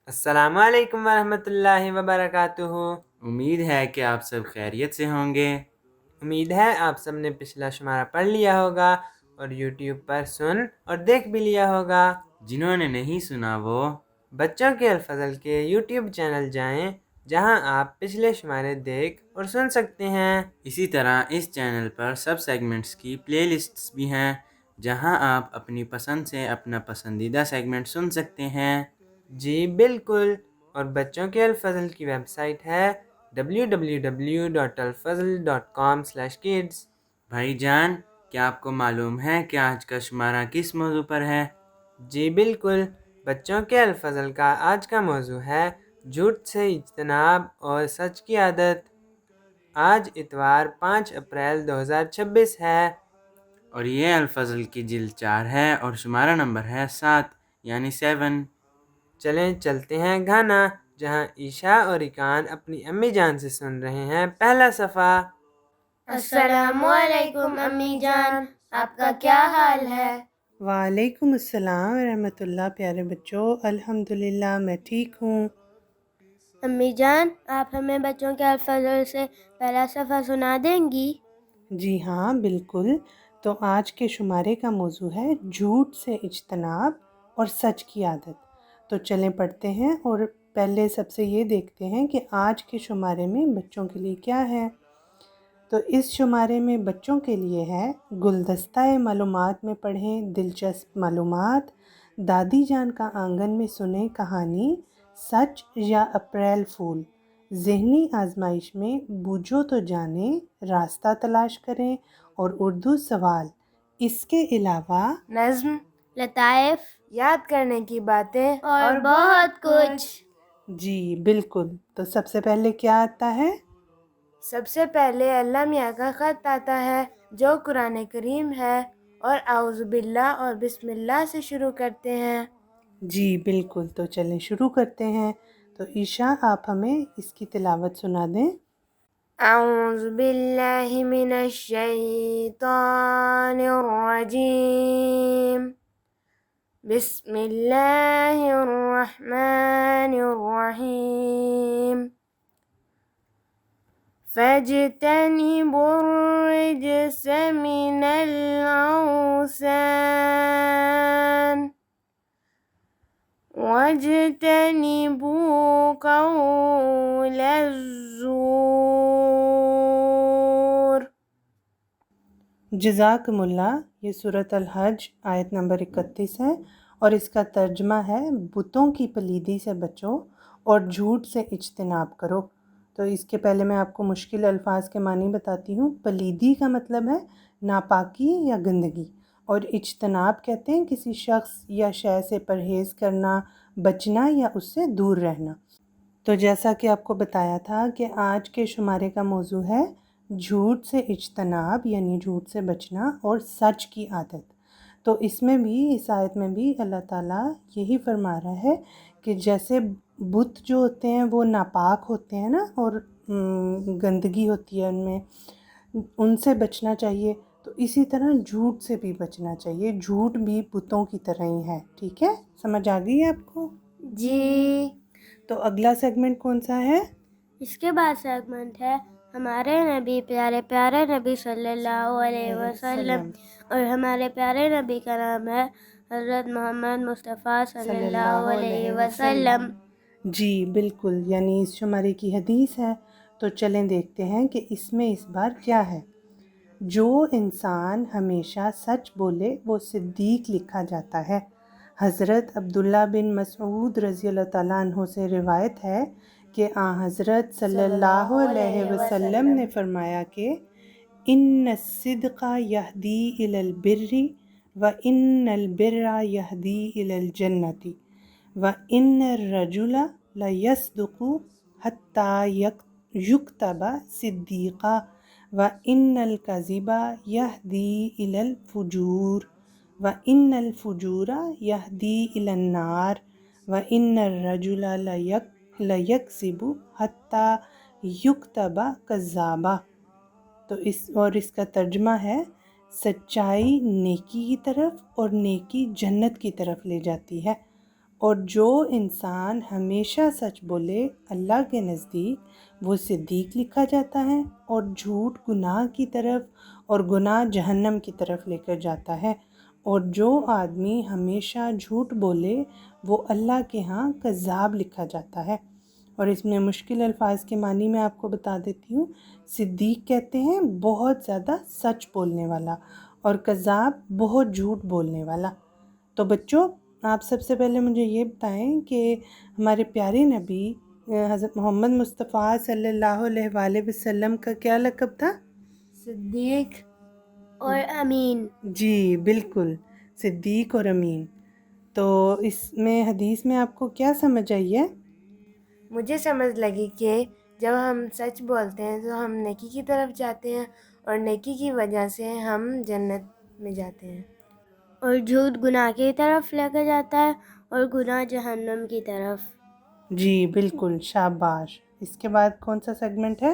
السلام علیکم ورحمۃ اللہ وبرکاتہ۔ امید ہے کہ آپ سب خیریت سے ہوں گے۔ امید ہے آپ سب نے پچھلا شمارہ پڑھ لیا ہوگا اور یوٹیوب پر سن اور دیکھ بھی لیا ہوگا۔ جنہوں نے نہیں سنا وہ بچوں کے الفضل کے یوٹیوب چینل جائیں جہاں آپ پچھلے شمارے دیکھ اور سن سکتے ہیں۔ اسی طرح اس چینل پر سب سیگمنٹس کی پلے لسٹس بھی ہیں جہاں آپ اپنی پسند سے اپنا پسندیدہ سیگمنٹ سن سکتے ہیں۔ جی بالکل، اور بچوں کے الفضل کی ویب سائٹ ہے www.alfazl.com/kids۔ بھائی جان، کیا آپ کو معلوم ہے کہ آج کا شمارہ کس موضوع پر ہے؟ جی بالکل، بچوں کے الفضل کا آج کا موضوع ہے جھوٹ سے اجتناب اور سچ کی عادت۔ آج اتوار 5 اپریل 2026 ہے۔ اور یہ الفضل کی جلد 4 ہے اور شمارہ نمبر ہے 7 یعنی 7۔ چلیں چلتے ہیں گھانا، جہاں عیشا اور اکان اپنی امی جان سے سن رہے ہیں پہلا صفحہ۔ السلام علیکم امی جان، آپ کا کیا حال ہے؟ وعلیکم السلام ورحمۃ اللہ۔ پیارے بچوں، الحمدللہ میں ٹھیک ہوں۔ امی جان، آپ ہمیں بچوں کے الفاظ سے پہلا صفحہ سنا دیں گی؟ جی ہاں بالکل، تو آج کے شمارے کا موضوع ہے جھوٹ سے اجتناب اور سچ کی عادت۔ تو چلیں پڑھتے ہیں، اور پہلے سب سے یہ دیکھتے ہیں کہ آج کے شمارے میں بچوں کے لیے کیا ہے۔ تو اس شمارے میں بچوں کے لیے ہے گلدستہ معلومات میں پڑھیں دلچسپ معلومات، دادی جان کا آنگن میں سنیں کہانی، سچ یا اپریل فول، ذہنی آزمائش میں بوجھو تو جانیں، راستہ تلاش کریں، اور اردو سوال۔ اس کے علاوہ نظم، لطائف، یاد کرنے کی باتیں اور بہت کچھ۔ جی بالکل، تو سب سے پہلے کیا آتا ہے؟ سب سے پہلے اللہ میاں کا خط آتا ہے جو قرآن کریم ہے، اور اعوذ باللہ اور بسم اللہ سے شروع کرتے ہیں۔ جی بالکل، تو چلیں شروع کرتے ہیں۔ تو عیشا، آپ ہمیں اس کی تلاوت سنا دیں۔ اعوذ باللہ من الشیطان الرجیم، بسم اللہ الرحمن الرحیم، فاجتنبوا الرجس من الأوثان واجتنبوا قول الزور۔ جزاکم اللہ۔ یہ سورۃ الحج آیت نمبر 31 ہے، اور اس کا ترجمہ ہے بتوں کی پلیدی سے بچو اور جھوٹ سے اجتناب کرو۔ تو اس کے پہلے میں آپ کو مشکل الفاظ کے معنی بتاتی ہوں۔ پلیدی کا مطلب ہے ناپاکی یا گندگی، اور اجتناب کہتے ہیں کسی شخص یا شے سے پرہیز کرنا، بچنا یا اس سے دور رہنا۔ تو جیسا کہ آپ کو بتایا تھا کہ آج کے شمارے کا موضوع ہے جھوٹ سے اجتناب یعنی جھوٹ سے بچنا اور سچ کی عادت۔ تو اس میں بھی، اس آیت میں بھی اللہ تعالیٰ یہی فرما رہا ہے کہ جیسے بت جو ہوتے ہیں وہ ناپاک ہوتے ہیں نا، اور گندگی ہوتی ہے ان میں، ان سے بچنا چاہیے، تو اسی طرح جھوٹ سے بھی بچنا چاہیے۔ جھوٹ بھی بتوں کی طرح ہی ہے۔ ٹھیک ہے، سمجھ آ گئی ہے آپ کو؟ جی۔ تو اگلا سیگمنٹ کون سا ہے؟ اس کے بعد سیگمنٹ ہے ہمارے نبی، پیارے پیارے نبی صلی اللہ علیہ وسلم، اور ہمارے پیارے نبی کا نام ہے حضرت محمد مصطفیٰ صلی اللہ علیہ وسلم۔ جی بالکل، یعنی اس شمارے کی حدیث ہے۔ تو چلیں دیکھتے ہیں کہ اس میں اس بار کیا ہے۔ جو انسان ہمیشہ سچ بولے وہ صدیق لکھا جاتا ہے۔ حضرت عبداللہ بن مسعود رضی اللہ تعالیٰ عنہ سے روایت ہے کہ حضرت صلی اللہ علیہ وسلم نے فرمایا کہ ان الصدق یہدی الی البر وان البر یہدی الی الجنۃ وان الرجل لیصدق حتی یکتب صدیقا وان الکذب یہدی الی الفجور وان الفجور یہدی الی النار وان الرجل لیکذب حتی یکتب کذابا۔ تو اس کا ترجمہ ہے سچائی نیکی کی طرف اور نیکی جنت کی طرف لے جاتی ہے، اور جو انسان ہمیشہ سچ بولے اللہ کے نزدیک وہ صدیق لکھا جاتا ہے، اور جھوٹ گناہ کی طرف اور گناہ جہنم کی طرف لے کر جاتا ہے، اور جو آدمی ہمیشہ جھوٹ بولے وہ اللہ کے ہاں کذاب لکھا جاتا ہے۔ اور اس میں مشکل الفاظ کے معنی میں آپ کو بتا دیتی ہوں۔ صدیق کہتے ہیں بہت زیادہ سچ بولنے والا، اور کذاب بہت جھوٹ بولنے والا۔ تو بچوں، آپ سب سے پہلے مجھے یہ بتائیں کہ ہمارے پیارے نبی حضرت محمد مصطفیٰ صلی اللہ علیہ وآلہ وسلم کا کیا لقب تھا؟ صدیق اور امین۔ جی بالکل، صدیق اور امین۔ تو اس میں حدیث میں آپ کو کیا سمجھ آئی ہے؟ مجھے سمجھ لگی کہ جب ہم سچ بولتے ہیں تو ہم نیکی کی طرف جاتے ہیں، اور نیکی کی وجہ سے ہم جنت میں جاتے ہیں، اور جھوٹ گناہ کی طرف لے کے جاتا ہے، اور گناہ جہنم کی طرف۔ جی بالکل، شاباش۔ اس کے بعد کون سا سیگمنٹ ہے؟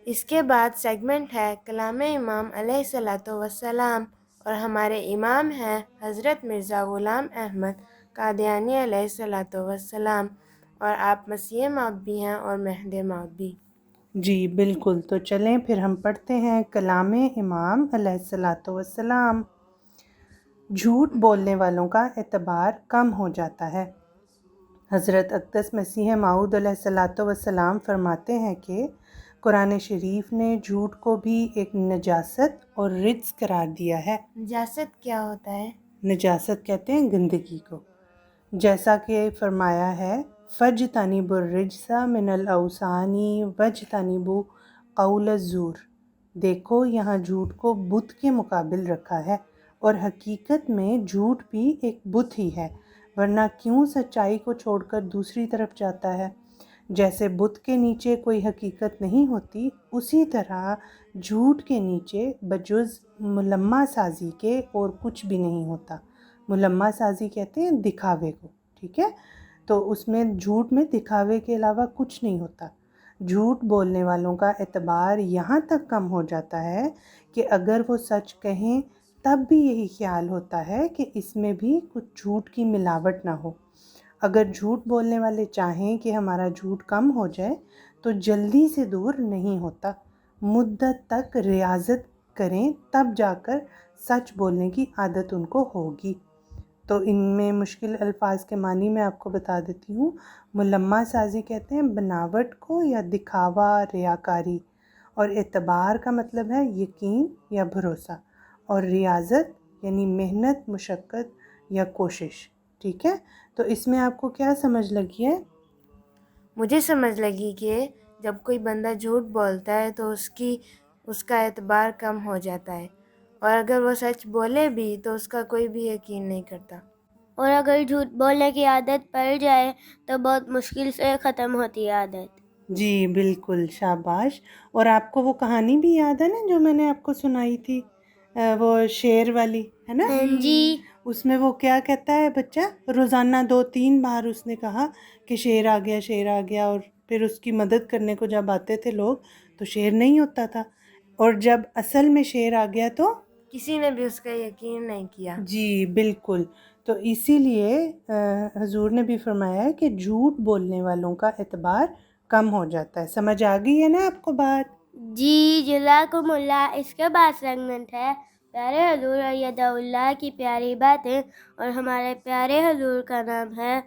اس کے بعد سیگمنٹ ہے کلام امام علیہ السلام، اور ہمارے امام ہیں حضرت مرزا غلام احمد قادیانی علیہ السلام، اور آپ مسیح موعود بھی ہیں اور مہدی موعود بھی۔ جی بالکل، تو چلیں پھر ہم پڑھتے ہیں کلام امام علیہ السلام۔ جھوٹ بولنے والوں کا اعتبار کم ہو جاتا ہے۔ حضرت اقدس مسیح موعود علیہ السلام فرماتے ہیں کہ قرآن شریف نے جھوٹ کو بھی ایک نجاست اور رجس قرار دیا ہے۔ نجاست کیا ہوتا ہے؟ نجاست کہتے ہیں گندگی کو، جیسا کہ فرمایا ہے فَاجْتَنِبُوا الرِّجْسَ مِنَ الْأَوْثَانِ وَاجْتَنِبُوا قَوْلَ الزُّورِ۔ دیکھو یہاں جھوٹ کو بت کے مقابل رکھا ہے، اور حقیقت میں جھوٹ بھی ایک بت ہی ہے، ورنہ کیوں سچائی کو چھوڑ کر دوسری طرف جاتا ہے؟ جیسے بت کے نیچے کوئی حقیقت نہیں ہوتی، اسی طرح جھوٹ کے نیچے بجز ملمہ سازی کے اور کچھ بھی نہیں ہوتا۔ ملمہ سازی کہتے ہیں دکھاوے کو، ٹھیک ہے؟ تو اس میں جھوٹ میں دکھاوے کے علاوہ کچھ نہیں ہوتا۔ جھوٹ بولنے والوں کا اعتبار یہاں تک کم ہو جاتا ہے کہ اگر وہ سچ کہیں تب بھی یہی خیال ہوتا ہے کہ اس میں بھی کچھ جھوٹ کی ملاوٹ نہ ہو۔ اگر جھوٹ بولنے والے چاہیں کہ ہمارا جھوٹ کم ہو جائے تو جلدی سے دور نہیں ہوتا، مدت تک ریاضت کریں تب جا کر سچ بولنے کی عادت ان کو ہوگی۔ تو ان میں مشکل الفاظ کے معنی میں آپ کو بتا دیتی ہوں۔ ملمہ سازی کہتے ہیں بناوٹ کو یا دکھاوا، ریاکاری، اور اعتبار کا مطلب ہے یقین یا بھروسہ، اور ریاضت یعنی محنت، مشقت یا کوشش، ٹھیک ہے؟ تو اس میں آپ کو کیا سمجھ لگی ہے؟ مجھے سمجھ لگی کہ جب کوئی بندہ جھوٹ بولتا ہے تو اس کا اعتبار کم ہو جاتا ہے، اور اگر وہ سچ بولے بھی تو اس کا کوئی بھی یقین نہیں کرتا، اور اگر جھوٹ بولنے کی عادت پڑ جائے تو بہت مشکل سے ختم ہوتی ہے عادت۔ جی بالکل، شاباش۔ اور آپ کو وہ کہانی بھی یاد ہے نا جو میں نے آپ کو سنائی تھی، وہ شیر والی، ہے نا؟ ہاں جی۔ اس میں وہ کیا کہتا ہے بچہ؟ روزانہ 2-3 بار اس نے کہا کہ شیر آ گیا، شیر آ گیا، اور پھر اس کی مدد کرنے کو جب آتے تھے لوگ تو شیر نہیں ہوتا تھا، اور جب اصل میں شیر آ گیا تو کسی نے بھی اس کا یقین نہیں کیا۔ جی بالکل۔ تو اسی لیے حضور نے بھی فرمایا ہے کہ جھوٹ بولنے والوں کا اعتبار کم ہو جاتا ہے۔ سمجھ آ گئی ہے نا آپ کو بات؟ جی جزاکم اللہ۔ اس کے بعد سیگمنٹ ہے پیارے حضور ایدہ اللہ کی پیاری باتیں، اور ہمارے پیارے حضور کا نام ہے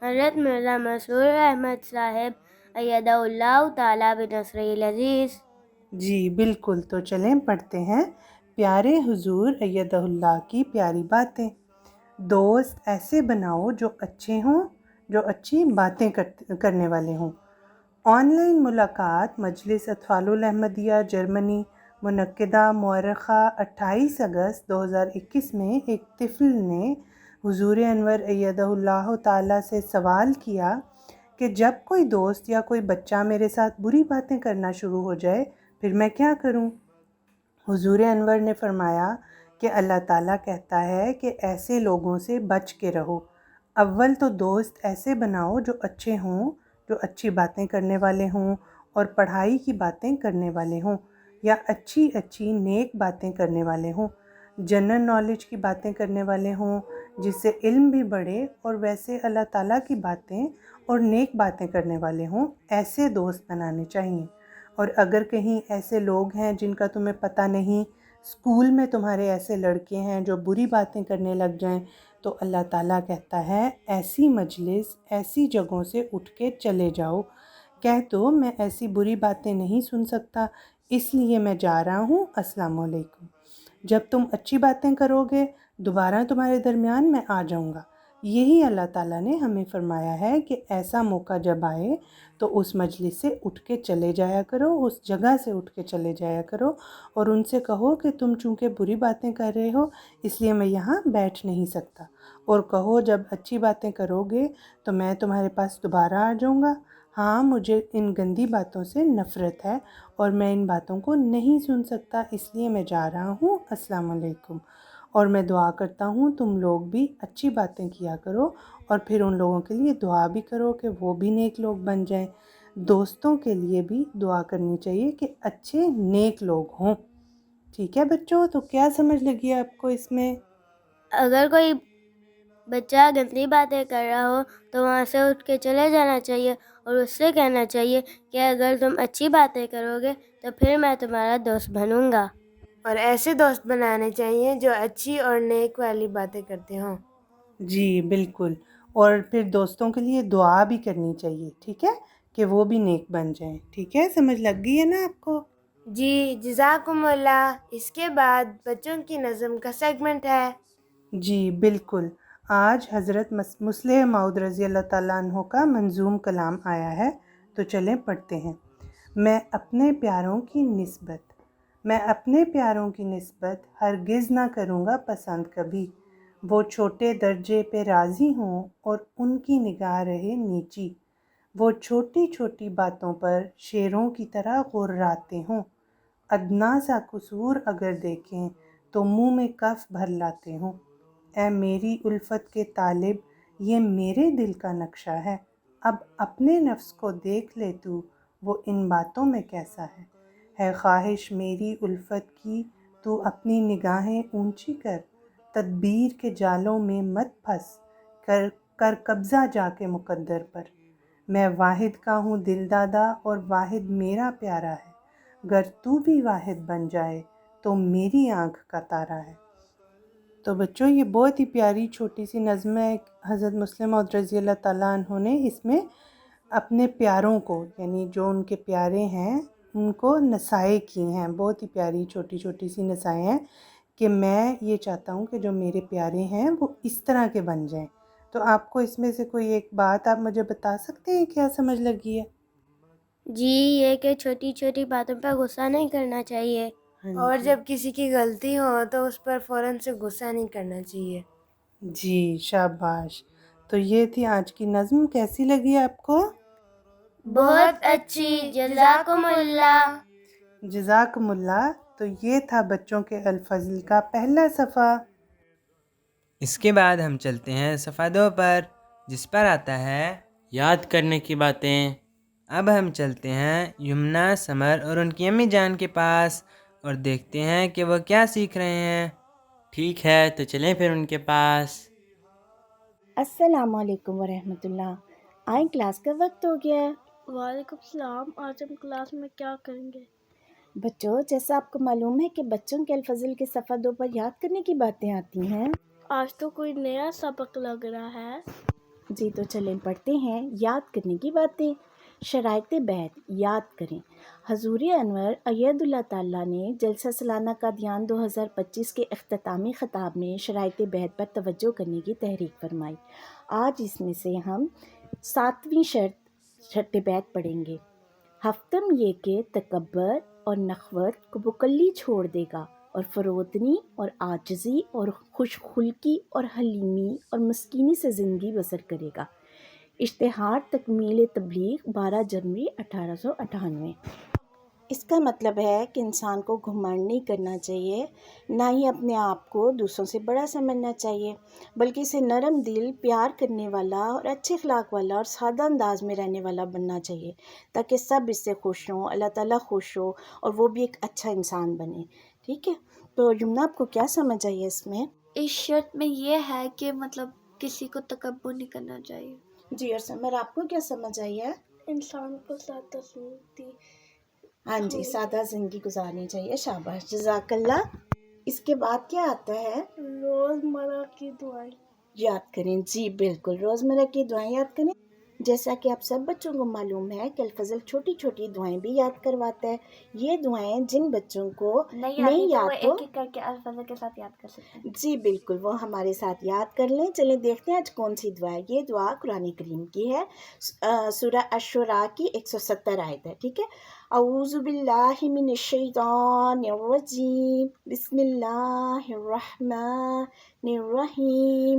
حضرت مرزا مسرور احمد صاحب ایدہ اللہ تعالیٰ بنصرہ العزیز۔ جی بالکل، تو چلیں پڑھتے ہیں پیارے حضور ایدہ اللہ کی پیاری باتیں۔ دوست ایسے بناؤ جو اچھے ہوں، جو اچھی باتیں کرنے والے ہوں۔ آن لائن ملاقات مجلس اطفال الاحمدیہ جرمنی، منعقدہ مؤرخہ 28 اگست 2021 میں ایک طفل نے حضور انور ایدہ اللہ تعالیٰ سے سوال کیا کہ جب کوئی دوست یا کوئی بچہ میرے ساتھ بری باتیں کرنا شروع ہو جائے پھر میں کیا کروں؟ حضور انور نے فرمایا کہ اللہ تعالیٰ کہتا ہے کہ ایسے لوگوں سے بچ کے رہو۔ اول تو دوست ایسے بناؤ جو اچھے ہوں، جو اچھی باتیں کرنے والے ہوں اور پڑھائی کی باتیں کرنے والے ہوں، یا اچھی نیک باتیں کرنے والے ہوں، جنرل نالج کی باتیں کرنے والے ہوں، جس سے علم بھی بڑھے اور ویسے اللہ تعالیٰ کی باتیں اور نیک باتیں کرنے والے ہوں، ایسے دوست بنانے چاہیے۔ اور اگر کہیں ایسے لوگ ہیں جن کا تمہیں پتہ نہیں، اسکول میں تمہارے ایسے لڑکے ہیں جو بری باتیں کرنے لگ جائیں، تو اللہ تعالیٰ کہتا ہے ایسی مجلس، ایسی جگہوں سے اٹھ کے چلے جاؤ۔ کہہ دو میں ایسی بری باتیں نہیں سن سکتا، اس لیے میں جا رہا ہوں، السلام علیکم۔ جب تم اچھی باتیں کرو گے دوبارہ تمہارے درمیان میں آ جاؤں گا۔ یہی اللہ تعالیٰ نے ہمیں فرمایا ہے کہ ایسا موقع جب آئے تو اس مجلس سے اٹھ کے چلے جایا کرو، اس جگہ سے اٹھ کے چلے جایا کرو، اور ان سے کہو کہ تم چونکہ بری باتیں کر رہے ہو اس لیے میں یہاں بیٹھ نہیں سکتا، اور کہو جب اچھی باتیں کرو گے تو میں تمہارے پاس دوبارہ آ جاؤں گا۔ ہاں مجھے ان گندی باتوں سے نفرت ہے اور میں ان باتوں کو نہیں سن سکتا، اس لیے میں جا رہا ہوں، السلام علیکم۔ اور میں دعا کرتا ہوں تم لوگ بھی اچھی باتیں کیا کرو، اور پھر ان لوگوں کے لیے دعا بھی کرو کہ وہ بھی نیک لوگ بن جائیں۔ دوستوں کے لیے بھی دعا کرنی چاہیے کہ اچھے نیک لوگ ہوں۔ ٹھیک ہے بچوں، تو کیا سمجھ لگی آپ کو اس میں؟ اگر کوئی بچہ گندی باتیں کر رہا ہو تو وہاں سے اٹھ کے چلے جانا چاہیے اور اس سے کہنا چاہیے کہ اگر تم اچھی باتیں کرو گے تو پھر میں تمہارا دوست بنوں گا۔ اور ایسے دوست بنانے چاہیے جو اچھی اور نیک والی باتیں کرتے ہوں۔ جی بالکل، اور پھر دوستوں کے لیے دعا بھی کرنی چاہیے، ٹھیک ہے، کہ وہ بھی نیک بن جائیں۔ ٹھیک ہے، سمجھ لگ گئی ہے نا آپ کو؟ جی جزاکم اللہ۔ اس کے بعد بچوں کی نظم کا سیگمنٹ ہے۔ جی بالکل، آج حضرت مصلح موعود رضی اللہ تعالیٰ عنہ کا منظوم کلام آیا ہے، تو چلیں پڑھتے ہیں۔ میں اپنے پیاروں کی نسبت ہرگز نہ کروں گا پسند کبھی، وہ چھوٹے درجے پہ راضی ہوں اور ان کی نگاہ رہے نیچی، وہ چھوٹی چھوٹی باتوں پر شیروں کی طرح غراتے ہوں، ادنا سا قصور اگر دیکھیں تو منہ میں کف بھر لاتے ہوں۔ اے میری الفت کے طالب، یہ میرے دل کا نقشہ ہے، اب اپنے نفس کو دیکھ لے وہ ان باتوں میں کیسا ہے خواہش میری الفت کی تو اپنی نگاہیں اونچی کر، تدبیر کے جالوں میں مت پھنس، کر قبضہ جا کے مقدر پر۔ میں واحد کا ہوں دل دادا اور واحد میرا پیارا ہے، گر تو بھی واحد بن جائے تو میری آنکھ کا تارا ہے۔ تو بچوں یہ بہت ہی پیاری چھوٹی سی نظم ہے، حضرت مصلح موعود رضی اللہ تعالیٰ عنہ نے اس میں اپنے پیاروں کو، یعنی جو ان کے پیارے ہیں ان کو نصائح کی ہیں، بہت ہی پیاری چھوٹی چھوٹی سی نصائح ہیں کہ میں یہ چاہتا ہوں کہ جو میرے پیارے ہیں وہ اس طرح کے بن جائیں۔ تو آپ کو اس میں سے کوئی ایک بات آپ مجھے بتا سکتے ہیں کیا سمجھ لگی ہے؟ جی یہ کہ چھوٹی چھوٹی باتوں پہ غصہ نہیں کرنا چاہیے، اور جب کسی کی غلطی ہو تو اس پر فوراً سے غصہ نہیں کرنا چاہیے۔ جی شاباش۔ تو یہ تھی آج کی نظم، کیسی لگی آپ کو؟ بہت اچھی، جزاکم اللہ۔ جزاکم اللہ۔ تو یہ تھا بچوں کے الفضل کا پہلا صفحہ۔ اس کے بعد ہم چلتے ہیں صفحہ 2 پر، جس پر آتا ہے یاد کرنے کی باتیں۔ اب ہم چلتے ہیں یمنا، سمر اور ان کی امی جان کے پاس اور دیکھتے ہیں کہ وہ کیا سیکھ رہے ہیں۔ ٹھیک ہے، تو چلیں پھر ان کے پاس۔ السلام علیکم ورحمۃ اللہ۔ آئیں کلاس کا وقت ہو گیا ہے۔ وعلیکم السلام، آج ہم کلاس میں کیا کریں گے؟ بچوں جیسا آپ کو معلوم ہے کہ بچوں کے الفضل کے صفحہ 2 پر یاد کرنے کی باتیں آتی ہیں۔ آج تو کوئی نیا سبق لگ رہا ہے۔ جی تو چلیں پڑھتے ہیں یاد کرنے کی باتیں۔ شرائط بیعت یاد کریں۔ حضور انور اید اللہ تعالیٰ نے جلسہ سالانہ قادیان 2025 کے اختتامی خطاب میں شرائط بیعت پر توجہ کرنے کی تحریک فرمائی۔ آج اس میں سے ہم 7ویں شرط بیعت پڑھیں گے۔ ہفتم یہ کہ تکبر اور نخوت کو بکلی چھوڑ دے گا اور فروتنی اور عاجزی اور خوش خلقی اور حلیمی اور مسکینی سے زندگی بسر کرے گا۔ اشتہار تکمیل تبلیغ 12 جنوری 1898۔ اس کا مطلب ہے کہ انسان کو گھمنڈ نہیں کرنا چاہیے، نہ ہی اپنے آپ کو دوسروں سے بڑا سمجھنا چاہیے، بلکہ اسے نرم دل، پیار کرنے والا اور اچھے اخلاق والا اور سادہ انداز میں رہنے والا بننا چاہیے، تاکہ سب اس سے خوش ہوں، اللہ تعالیٰ خوش ہو اور وہ بھی ایک اچھا انسان بنے۔ ٹھیک ہے، تو یمنا آپ کو کیا سمجھ آئی ہے اس میں؟ اس شرط میں یہ ہے کہ مطلب کسی کو تکبر نہیں کرنا چاہیے. جی اور سمر آپ کو کیا سمجھ آئی ہے؟ انسان کو سادہ زندگی ہاں جی سادہ زندگی گزارنی چاہیے. شاباش جزاک اللہ. اس کے بعد کیا آتا ہے؟ روزمرہ کی دعائیں. یاد کریں. جی بالکل روزمرہ کی دعائیں یاد کریں. جیسا کہ آپ سب بچوں کو معلوم ہے کہ الفضل چھوٹی چھوٹی دعائیں بھی یاد کرواتا ہے. یہ دعائیں جن بچوں کو نہیں یاد تو ایک ایک کر کے الفاظ کے ساتھ یاد کر سکتے ہیں. جی بالکل وہ ہمارے ساتھ یاد کر لیں. چلیں دیکھتے ہیں آج کون سی دعا ہے. یہ دعا قرآن کریم کی ہے. سورہ الشورى کی 170 آیت ہے. ٹھیک ہے. اعوذ باللہ من الشیطان الرجیم بسم اللہ الرحمن الرحیم.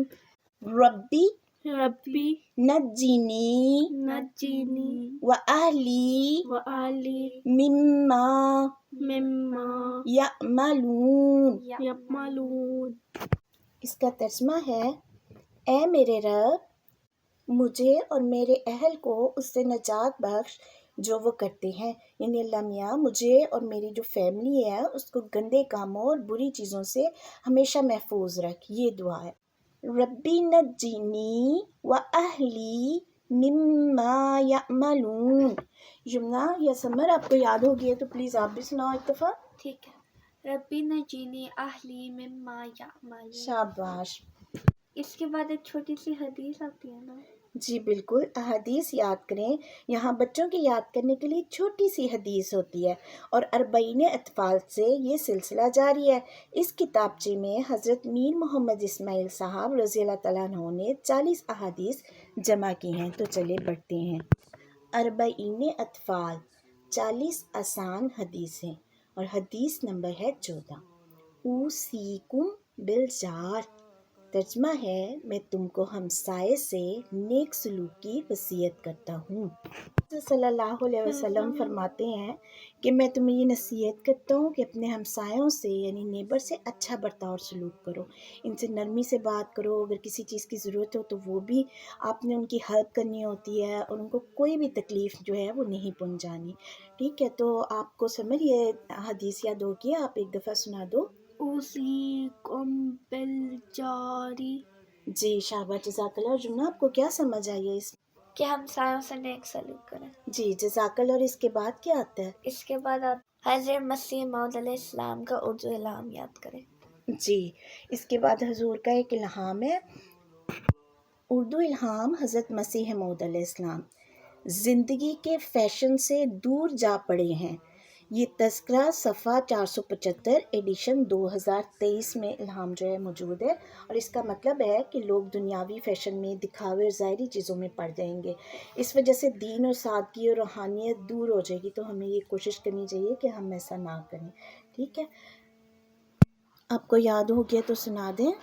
ربی نجینی وأہلی مما یعملون. اس کا ترجمہ ہے اے میرے رب مجھے اور میرے اہل کو اس سے نجات بخش جو وہ کرتے ہیں. یعنی اللہ میاں مجھے اور میری جو فیملی ہے اس کو گندے کاموں اور بری چیزوں سے ہمیشہ محفوظ رکھ. یہ دعا ہے. ربی نجینی وأہلی مما یعملون. یمنا یا سمر آپ کو یاد ہوگی ہے تو پلیز آپ بھی سناؤ ایک دفعہ. ٹھیک ہے. ربی نجینی اہلی مما یعملون. شاباش. اس کے بعد ایک چھوٹی سی حدیث آتی ہے نا. جی بالکل احادیث یاد کریں. یہاں بچوں کی یاد کرنے کے لیے چھوٹی سی حدیث ہوتی ہے اور 40 اطفال سے یہ سلسلہ جاری ہے. اس کتابچے میں حضرت میر محمد اسماعیل صاحب رضی اللہ تعالیٰ عنہ نے 40 احادیث جمع کی ہیں. تو چلے پڑھتے ہیں. 40 اطفال 40 آسان حدیثیں اور حدیث نمبر ہے 14. اوصیکم بالجار. ترجمہ ہے میں تم کو ہمسائے سے نیک سلوک کی وصیت کرتا ہوں. صلی اللہ علیہ وسلم فرماتے ہیں کہ میں تمہیں یہ نصیحت کرتا ہوں کہ اپنے ہمسایوں سے یعنی نیبر سے اچھا برتاؤ اور سلوک کرو. ان سے نرمی سے بات کرو. اگر کسی چیز کی ضرورت ہو تو وہ بھی آپ نے ان کی ہیلپ کرنی ہوتی ہے اور ان کو کوئی بھی تکلیف جو ہے وہ نہیں پہنچانی. ٹھیک ہے. تو آپ کو سمجھ یہ حدیث یاد ہوگی. آپ ایک دفعہ سنا دو. اوصیکم بالجاری. جی شاباش جزاک اللہ. اور جملہ آپ کو کیا سمجھ آئی ہے اس میں؟ کہ ہمسایوں سے نیک سلوک کریں. جی جزاک اللہ. اور اس کے بعد کیا آتا ہے؟ اس کے بعد آپ حضرت مسیح موعود علیہ السلام کا اردو الہام یاد کریں. جی اس کے بعد حضور کا ایک الہام ہے. اردو الہام حضرت مسیح موعود علیہ السلام زندگی کے فیشن سے دور جا پڑے ہیں. یہ تذکرہ صفحہ 475 ایڈیشن 2023 میں الہام جو ہے موجود ہے. اور اس کا مطلب ہے کہ لوگ دنیاوی فیشن میں دکھاوے اور ظاہری چیزوں میں پڑ جائیں گے. اس وجہ سے دین اور سادگی اور روحانیت دور ہو جائے گی. تو ہمیں یہ کوشش کرنی چاہیے کہ ہم ایسا نہ کریں. ٹھیک ہے. آپ کو یاد ہو گیا تو سنا دیں.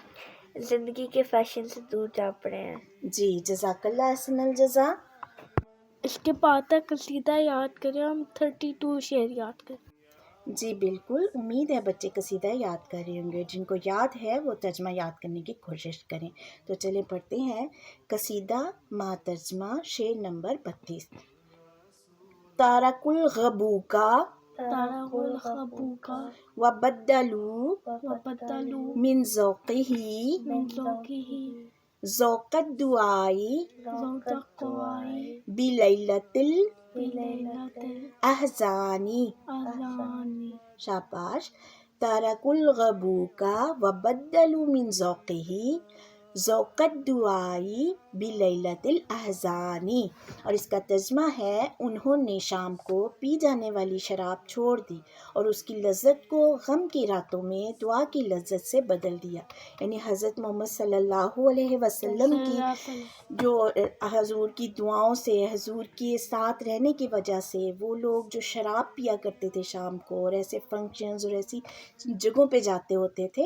زندگی کے فیشن سے دور جا پڑے ہیں. جی جزاک اللہ احسن الجزا. اس کے بعد قصیدہ یاد کریں. ہم 32 شعر یاد کریں. جی بالکل. امید ہے بچے قصیدہ یاد کر رہے ہوں گے. جن کو یاد ہے وہ ترجمہ یاد کرنے کی کوشش کریں. تو چلیں پڑھتے ہیں قصیدہ ما ترجمہ شعر نمبر 32. تارک الغبو کا تارک الغبو کا وبدلوا وبدلوا من ذوقہ من ذوقہ ذوق الدعائی ذوق الدعائی بلیلۃ بلیلۃ الاحزانی. الاحزان. شاباش. تارک الغبو کا وبدلوا من ذوقہ ذوق الدعائی بلیلۃ الاحزانی. اور اس کا ترجمہ ہے انہوں نے شام کو پی جانے والی شراب چھوڑ دی اور اس کی لذت کو غم کی راتوں میں دعا کی لذت سے بدل دیا. یعنی حضرت محمد صلی اللہ علیہ وسلم کی جو حضور کی دعاؤں سے حضور کے ساتھ رہنے کی وجہ سے وہ لوگ جو شراب پیا کرتے تھے شام کو اور ایسے فنکشنز اور ایسی جگہوں پہ جاتے ہوتے تھے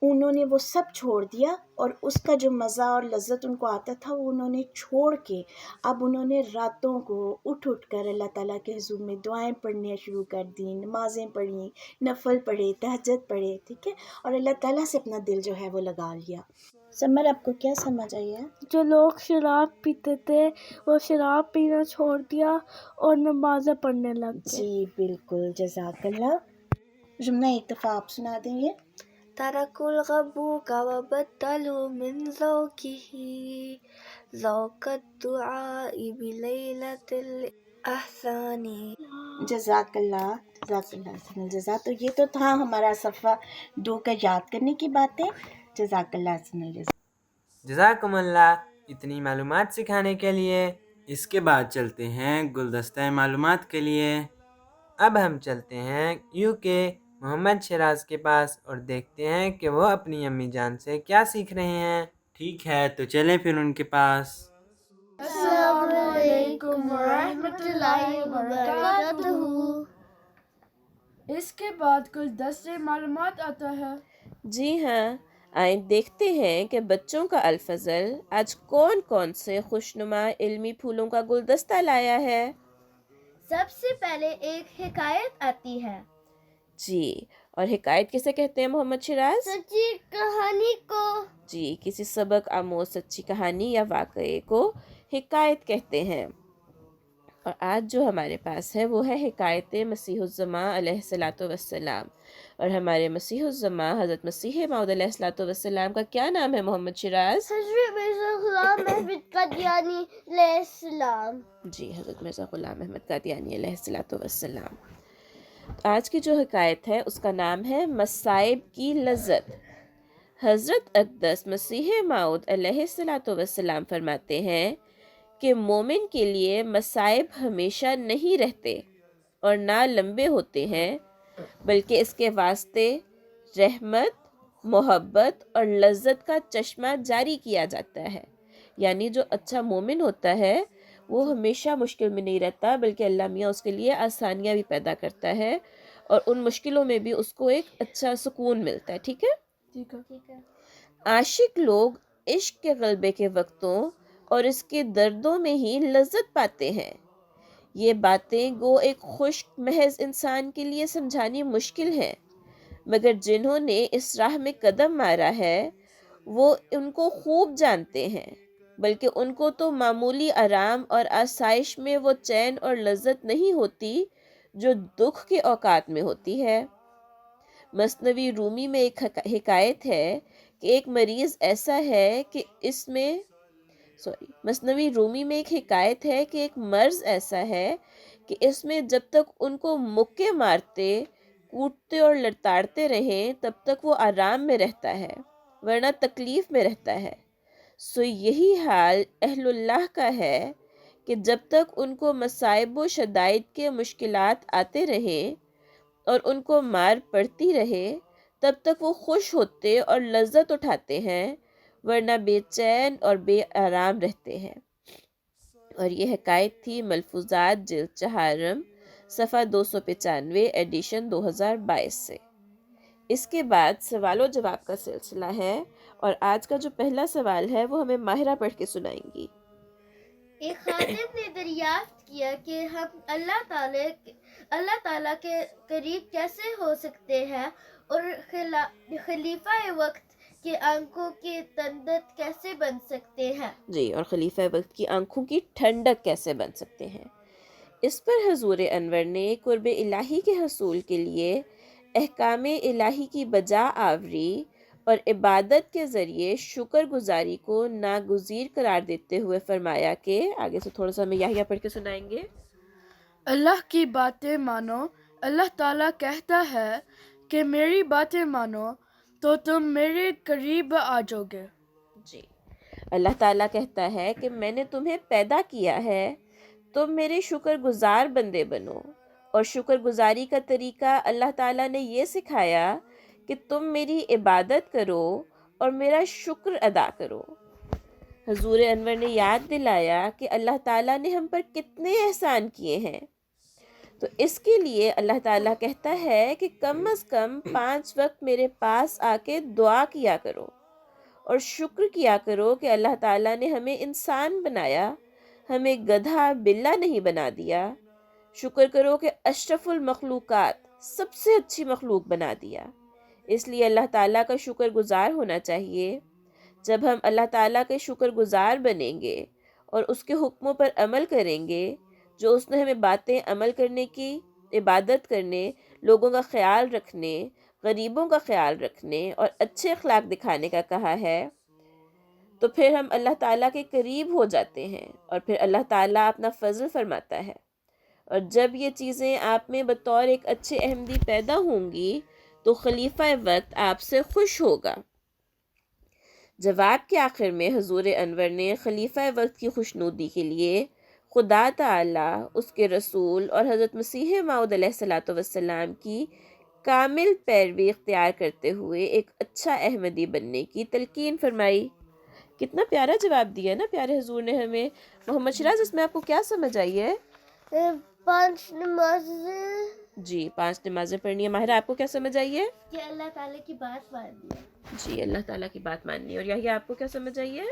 انہوں نے وہ سب چھوڑ دیا. اور اس کا جو مزہ اور لذت ان کو آتا تھا وہ انہوں نے چھوڑ کے اب انہوں نے راتوں کو اٹھ کر اللہ تعالیٰ کے حضور میں دعائیں پڑھنے شروع کر دیں. نمازیں پڑھیں, نفل پڑھے, تہجد پڑھے. ٹھیک ہے. اور اللہ تعالیٰ سے اپنا دل جو ہے وہ لگا لیا. سمر آپ کو کیا سمجھ آئی ہے؟ جو لوگ شراب پیتے تھے وہ شراب پینا چھوڑ دیا اور نمازیں پڑھنے لگ گئے. جی بالکل جزاک اللہ. جملہ ایک دفعہ آپ سنا دیں. یہ تركوا الغبوك وبدلوا من ذوقه ذوق الدعاء بليلة الأحزان. جزاک اللہ حسن الجزا. تو یہ تو تھا ہمارا صفحہ 2 کا یاد کرنے کی باتیں. جزاک اللہ حسن الجزا. جزاکم اللہ اتنی معلومات سکھانے کے لیے. اس کے بعد چلتے ہیں گلدستہ معلومات کے لیے. اب ہم چلتے ہیں یو کے محمد شیراز کے پاس اور دیکھتے ہیں کہ وہ اپنی امی جان سے کیا سیکھ رہے ہیں. ٹھیک ہے تو چلیں پھر ان کے پاس. السلام علیکم ورحمۃ اللہ وبرکاتہ. اس کے بعد کچھ دستے معلومات آتا ہے. جی ہاں، آئیں دیکھتے ہیں کہ بچوں کا الفضل آج کون کون سے خوشنما علمی پھولوں کا گلدستہ لایا ہے. سب سے پہلے ایک حکایت آتی ہے. جی، اور حکایت کسے کہتے ہیں محمد شیراز؟ سچی کہانی کو. جی، کسی سبق آموز سچی کہانی یا واقعے کو حکایت کہتے ہیں. اور آج جو ہمارے پاس ہے وہ ہے حکایت مسیح الزماں علیہ السلام. اور ہمارے مسیح الزماں حضرت مسیح موعود علیہ السلام کا کیا نام ہے محمد شیراز؟ حضرت مرزا غلام احمد قادیانی علیہ السلام. جی، حضرت مرزا غلام احمد قادیانی علیہ السلام. آج کی جو حکایت ہے اس کا نام ہے مصائب کی لذت. حضرت اقدس مسیح موعود علیہ السلام فرماتے ہیں کہ مومن کے لیے مصائب ہمیشہ نہیں رہتے اور نہ لمبے ہوتے ہیں، بلکہ اس کے واسطے رحمت، محبت اور لذت کا چشمہ جاری کیا جاتا ہے. یعنی جو اچھا مومن ہوتا ہے وہ ہمیشہ مشکل میں نہیں رہتا، بلکہ اللہ میاں اس کے لیے آسانیاں بھی پیدا کرتا ہے اور ان مشکلوں میں بھی اس کو ایک اچھا سکون ملتا ہے. ٹھیک ہے؟ عاشق لوگ عشق کے غلبے کے وقتوں اور اس کے دردوں میں ہی لذت پاتے ہیں. یہ باتیں گو ایک خشک محض انسان کے لیے سمجھانی مشکل ہیں، مگر جنہوں نے اس راہ میں قدم مارا ہے وہ ان کو خوب جانتے ہیں. بلکہ ان کو تو معمولی آرام اور آسائش میں وہ چین اور لذت نہیں ہوتی جو دکھ کے اوقات میں ہوتی ہے. مثنوی رومی میں ایک حکایت ہے کہ ایک مرض ایسا ہے کہ مثنوی رومی میں ایک حکایت ہے کہ ایک مرض ایسا ہے کہ اس میں جب تک ان کو مکے مارتے، کوٹتے اور لڑتاڑتے رہیں تب تک وہ آرام میں رہتا ہے، ورنہ تکلیف میں رہتا ہے. سو یہی حال اہل اللہ کا ہے کہ جب تک ان کو مصائب و شدائد کے مشکلات آتے رہیں اور ان کو مار پڑتی رہے تب تک وہ خوش ہوتے اور لذت اٹھاتے ہیں، ورنہ بے چین اور بے آرام رہتے ہیں. اور یہ حکایت تھی ملفوظات جلد چہارم صفحہ 295 ایڈیشن 2022 سے. اس کے بعد سوال و جواب کا سلسلہ ہے اور آج کا جو پہلا سوال ہے وہ ہمیں ماہرہ پڑھ کے سنائیں گی. ایک خاتم نے دریافت کیا کہ ہم اللہ تعالیٰ کے قریب کیسے ہو سکتے ہیں اور خلیفہ وقت کی آنکھوں کی ٹھنڈک کیسے بن سکتے ہیں. جی، اور خلیفہ وقت کی آنکھوں کی ٹھنڈک کیسے بن سکتے ہیں. اس پر حضور انور نے قرب الہی کے حصول کے لیے احکام الہی کی بجا آوری اور عبادت کے ذریعے شکر گزاری کو ناگزیر قرار دیتے ہوئے فرمایا کہ آگے سے تھوڑا سا ہمیں یحییٰ پڑھ کے سنائیں گے. اللہ کی باتیں مانو. اللہ تعالیٰ کہتا ہے کہ میری باتیں مانو تو تم میرے قریب آ جاؤ گے. جی، اللہ تعالیٰ کہتا ہے کہ میں نے تمہیں پیدا کیا ہے، تم میرے شکر گزار بندے بنو. اور شکر گزاری کا طریقہ اللہ تعالیٰ نے یہ سکھایا کہ تم میری عبادت کرو اور میرا شکر ادا کرو. حضور انور نے یاد دلایا کہ اللہ تعالیٰ نے ہم پر کتنے احسان کیے ہیں. تو اس کے لیے اللہ تعالیٰ کہتا ہے کہ کم از کم 5 وقت میرے پاس آ کے دعا کیا کرو اور شکر کیا کرو کہ اللہ تعالیٰ نے ہمیں انسان بنایا، ہمیں گدھا بلا نہیں بنا دیا. شکر کرو کہ اشرف المخلوقات سب سے اچھی مخلوق بنا دیا. اس لیے اللہ تعالیٰ کا شکر گزار ہونا چاہیے. جب ہم اللہ تعالیٰ کے شکر گزار بنیں گے اور اس کے حکموں پر عمل کریں گے، جو اس نے ہمیں باتیں عمل کرنے کی، عبادت کرنے، لوگوں کا خیال رکھنے غریبوں کا خیال رکھنے اور اچھے اخلاق دکھانے کا کہا ہے تو پھر ہم اللہ تعالیٰ کے قریب ہو جاتے ہیں اور پھر اللہ تعالیٰ اپنا فضل فرماتا ہے. اور جب یہ چیزیں آپ میں بطور ایک اچھے احمدی پیدا ہوں گی تو خلیفہ وقت آپ سے خوش ہوگا. جواب کے آخر میں حضور انور نے خلیفہ وقت کی خوشنودی کے لیے خدا تعالیٰ، اس کے رسول اور حضرت مسیح موعود علیہ السلام کی کامل پیروی اختیار کرتے ہوئے ایک اچھا احمدی بننے کی تلقین فرمائی. کتنا پیارا جواب دیا نا پیارے حضور نے ہمیں. محمد شراز، اس میں آپ کو کیا سمجھ آئی ہے؟ 5 نمازیں. جی 5 نمازیں پڑھنی ہے. ماہرہ، آپ کو کیا سمجھ آئی ہے؟ کہ اللہ تعالیٰ کی بات ماننی ہے. جی اللہ تعالیٰ کی بات ماننی ہے. اور یہی آپ کو کیا سمجھ آئی ہے؟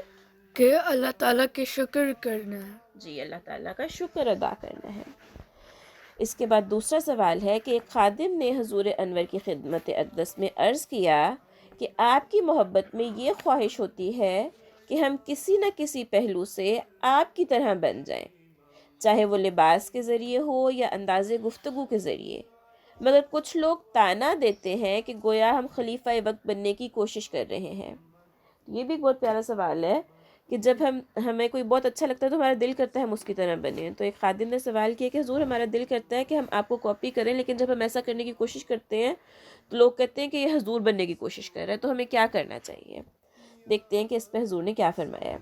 کہ اللہ تعالیٰ کی شکر کرنا ہے. جی اللہ تعالیٰ کا شکر ادا کرنا ہے. اس کے بعد دوسرا سوال ہے کہ ایک خادم نے حضور انور کی خدمت اقدس میں عرض کیا کہ آپ کی محبت میں یہ خواہش ہوتی ہے کہ ہم کسی نہ کسی پہلو سے آپ کی طرح بن جائیں، چاہے وہ لباس کے ذریعے ہو یا انداز گفتگو کے ذریعے، مگر کچھ لوگ طعنہ دیتے ہیں کہ گویا ہم خلیفہ وقت بننے کی کوشش کر رہے ہیں. یہ بھی بہت پیارا سوال ہے کہ جب ہمیں کوئی بہت اچھا لگتا ہے تو ہمارا دل کرتا ہے ہم اس کی طرح بنیں. تو ایک خادم نے سوال کیا کہ حضور ہمارا دل کرتا ہے کہ ہم آپ کو کاپی کریں، لیکن جب ہم ایسا کرنے کی کوشش کرتے ہیں تو لوگ کہتے ہیں کہ یہ حضور بننے کی کوشش کر رہا ہے، تو ہمیں کیا کرنا چاہیے؟ دیکھتے ہیں کہ اس پہ حضور نے کیا فرمایا ہے.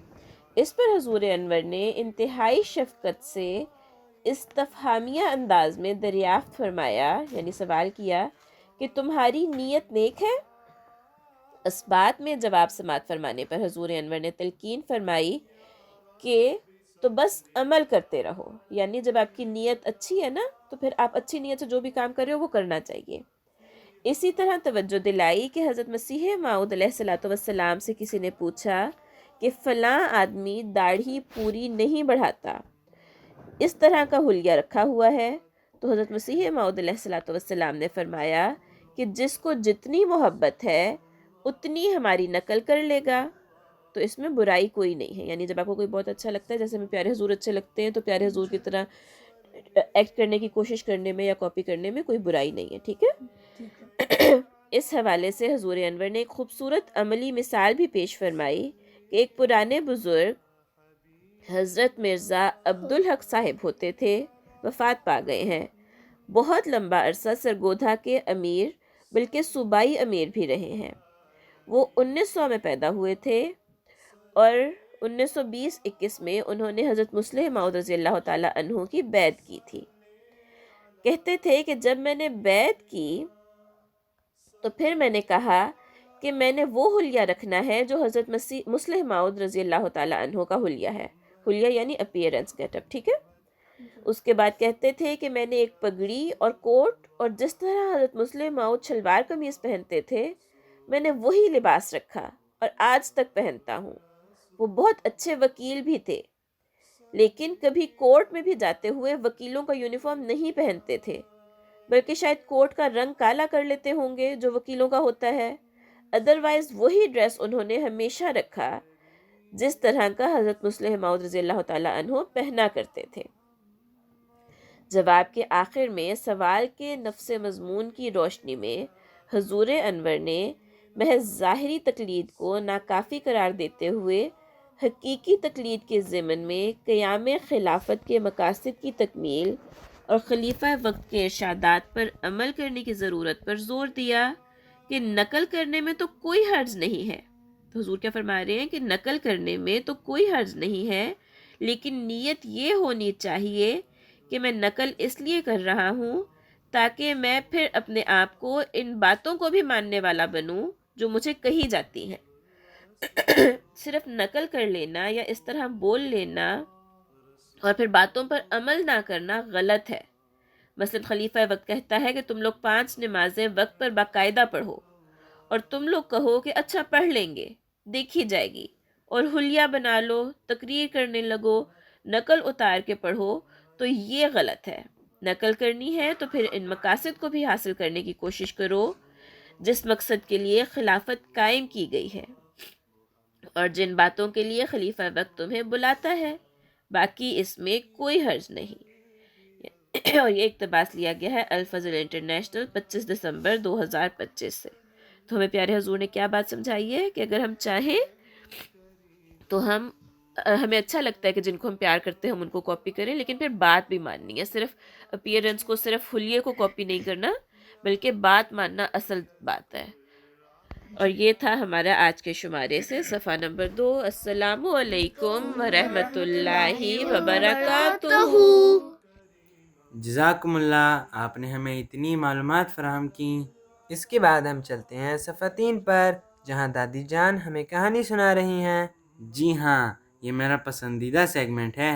اس پر حضور انور نے انتہائی شفقت سے استفہامیہ انداز میں دریافت فرمایا، یعنی سوال کیا کہ تمہاری نیت نیک ہے؟ اس بات میں جواب سماعت فرمانے پر حضور انور نے تلقین فرمائی کہ تو بس عمل کرتے رہو، یعنی جب آپ کی نیت اچھی ہے نا تو پھر آپ اچھی نیت سے جو بھی کام کر رہے ہو وہ کرنا چاہیے. اسی طرح توجہ دلائی کہ حضرت مسیح موعود علیہ السلام سے کسی نے پوچھا کہ فلاں آدمی داڑھی پوری نہیں بڑھاتا، اس طرح کا حلیہ رکھا ہوا ہے، تو حضرت مسیح موعود علیہ السلام نے فرمایا کہ جس کو جتنی محبت ہے اتنی ہماری نقل کر لے گا، تو اس میں برائی کوئی نہیں ہے. یعنی جب آپ کو کوئی بہت اچھا لگتا ہے، جیسے ہمیں پیارے حضور اچھے لگتے ہیں، تو پیارے حضور کی طرح ایکٹ کرنے کی کوشش کرنے میں یا کاپی کرنے میں کوئی برائی نہیں ہے. ٹھیک ہے؟ اس حوالے سے حضور انور نے ایک خوبصورت عملی مثال بھی پیش فرمائی کہ ایک پرانے بزرگ حضرت مرزا عبدالحق صاحب ہوتے تھے، وفات پا گئے ہیں. بہت لمبا عرصہ سرگودھا کے امیر بلکہ صوبائی امیر بھی رہے ہیں. وہ 1900 میں پیدا ہوئے تھے اور 1920-21 میں انہوں نے حضرت مسلح موعود رضی اللہ تعالیٰ عنہ کی بیعت کی تھی. کہتے تھے کہ جب میں نے بیعت کی تو پھر میں نے کہا کہ میں نے وہ حلیہ رکھنا ہے جو حضرت مسلح موعود رضی اللہ تعالیٰ عنہ کا حلیہ ہے. حلیہ یعنی اپیرنس، گیٹ اپ. ٹھیک ہے؟ اس کے بعد کہتے تھے کہ میں نے ایک پگڑی اور کوٹ اور جس طرح حضرت مسلح موعود شلوار قمیض پہنتے تھے میں نے وہی لباس رکھا اور آج تک پہنتا ہوں. وہ بہت اچھے وکیل بھی تھے، لیکن کبھی کورٹ میں بھی جاتے ہوئے وکیلوں کا یونیفارم نہیں پہنتے تھے، بلکہ شاید کوٹ کا رنگ کالا کر لیتے ہوں گے جو وکیلوں کا ہوتا ہے. ادروائز وہی ڈریس انہوں نے ہمیشہ رکھا جس طرح کا حضرت مسلح موعود رضی اللہ تعالیٰ عنہ پہنا کرتے تھے. جواب کے آخر میں سوال کے نفس مضمون کی روشنی میں حضور انور نے محض ظاہری تقلید کو ناکافی قرار دیتے ہوئے حقیقی تقلید کے ضمن میں قیام خلافت کے مقاصد کی تکمیل اور خلیفہ وقت کے ارشادات پر عمل کرنے کی ضرورت پر زور دیا کہ نقل کرنے میں تو کوئی حرج نہیں ہے. تو حضور کیا فرما رہے ہیں کہ نقل کرنے میں تو کوئی حرج نہیں ہے، لیکن نیت یہ ہونی چاہیے کہ میں نقل اس لیے کر رہا ہوں تاکہ میں پھر اپنے آپ کو ان باتوں کو بھی ماننے والا بنوں جو مجھے کہی جاتی ہیں. صرف نقل کر لینا یا اس طرح بول لینا اور پھر باتوں پر عمل نہ کرنا غلط ہے. مثلا خلیفہ وقت کہتا ہے کہ تم لوگ 5 نمازیں وقت پر باقاعدہ پڑھو، اور تم لوگ کہو کہ اچھا پڑھ لیں گے، دیکھی جائے گی، اور حلیہ بنا لو، تقریر کرنے لگو، نقل اتار کے پڑھو، تو یہ غلط ہے. نقل کرنی ہے تو پھر ان مقاصد کو بھی حاصل کرنے کی کوشش کرو جس مقصد کے لیے خلافت قائم کی گئی ہے اور جن باتوں کے لیے خلیفہ وقت تمہیں بلاتا ہے. باقی اس میں کوئی حرج نہیں. اور یہ اقتباس لیا گیا ہے الفضل انٹرنیشنل 25 دسمبر 2025 سے۔ تو ہمیں پیارے حضور نے کیا بات سمجھائی ہے کہ اگر ہم چاہیں تو ہمیں اچھا لگتا ہے کہ جن کو ہم پیار کرتے ہیں ہم ان کو کاپی کریں، لیکن پھر بات بھی ماننی ہے، صرف اپیئرنس کو، صرف حلیے کو کاپی نہیں کرنا، بلکہ بات ماننا اصل بات ہے۔ اور یہ تھا ہمارا آج کے شمارے سے صفحہ نمبر 2۔ السلام علیکم ورحمۃ اللہ وبرکاتہ۔ جزاکم اللہ، آپ نے ہمیں اتنی معلومات فراہم کی۔ اس کے بعد ہم چلتے ہیں صفحہ 3 پر، جہاں دادی جان ہمیں کہانی سنا رہی ہیں۔ جی ہاں، یہ میرا پسندیدہ سیگمنٹ ہے۔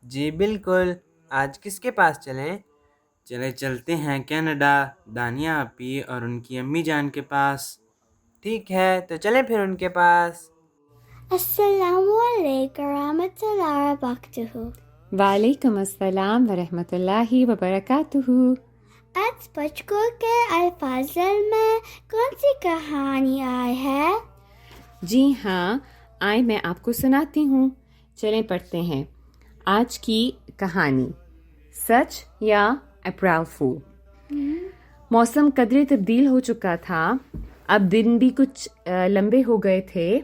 جی بالکل، آج کس کے پاس چلیں؟ چلتے ہیں کینیڈا، دانیہ آپی اور ان کی امی جان کے پاس۔ ٹھیک ہے، تو چلیں پھر ان کے پاس۔ السلام علیکم ورحمۃ اللہ وبرکاتہ۔ وعلیکم السلام ورحمۃ اللہ وبرکاتہ۔ آج بچوں کے الفاظ میں کون سی کہانی آئی ہے؟ جی ہاں، آئے میں آپ کو سناتی ہوں، چلیں پڑھتے ہیں آج کی کہانی، سچ یا اپریل فول۔ موسم قدرے تبدیل ہو چکا تھا، اب دن بھی کچھ لمبے ہو گئے تھے۔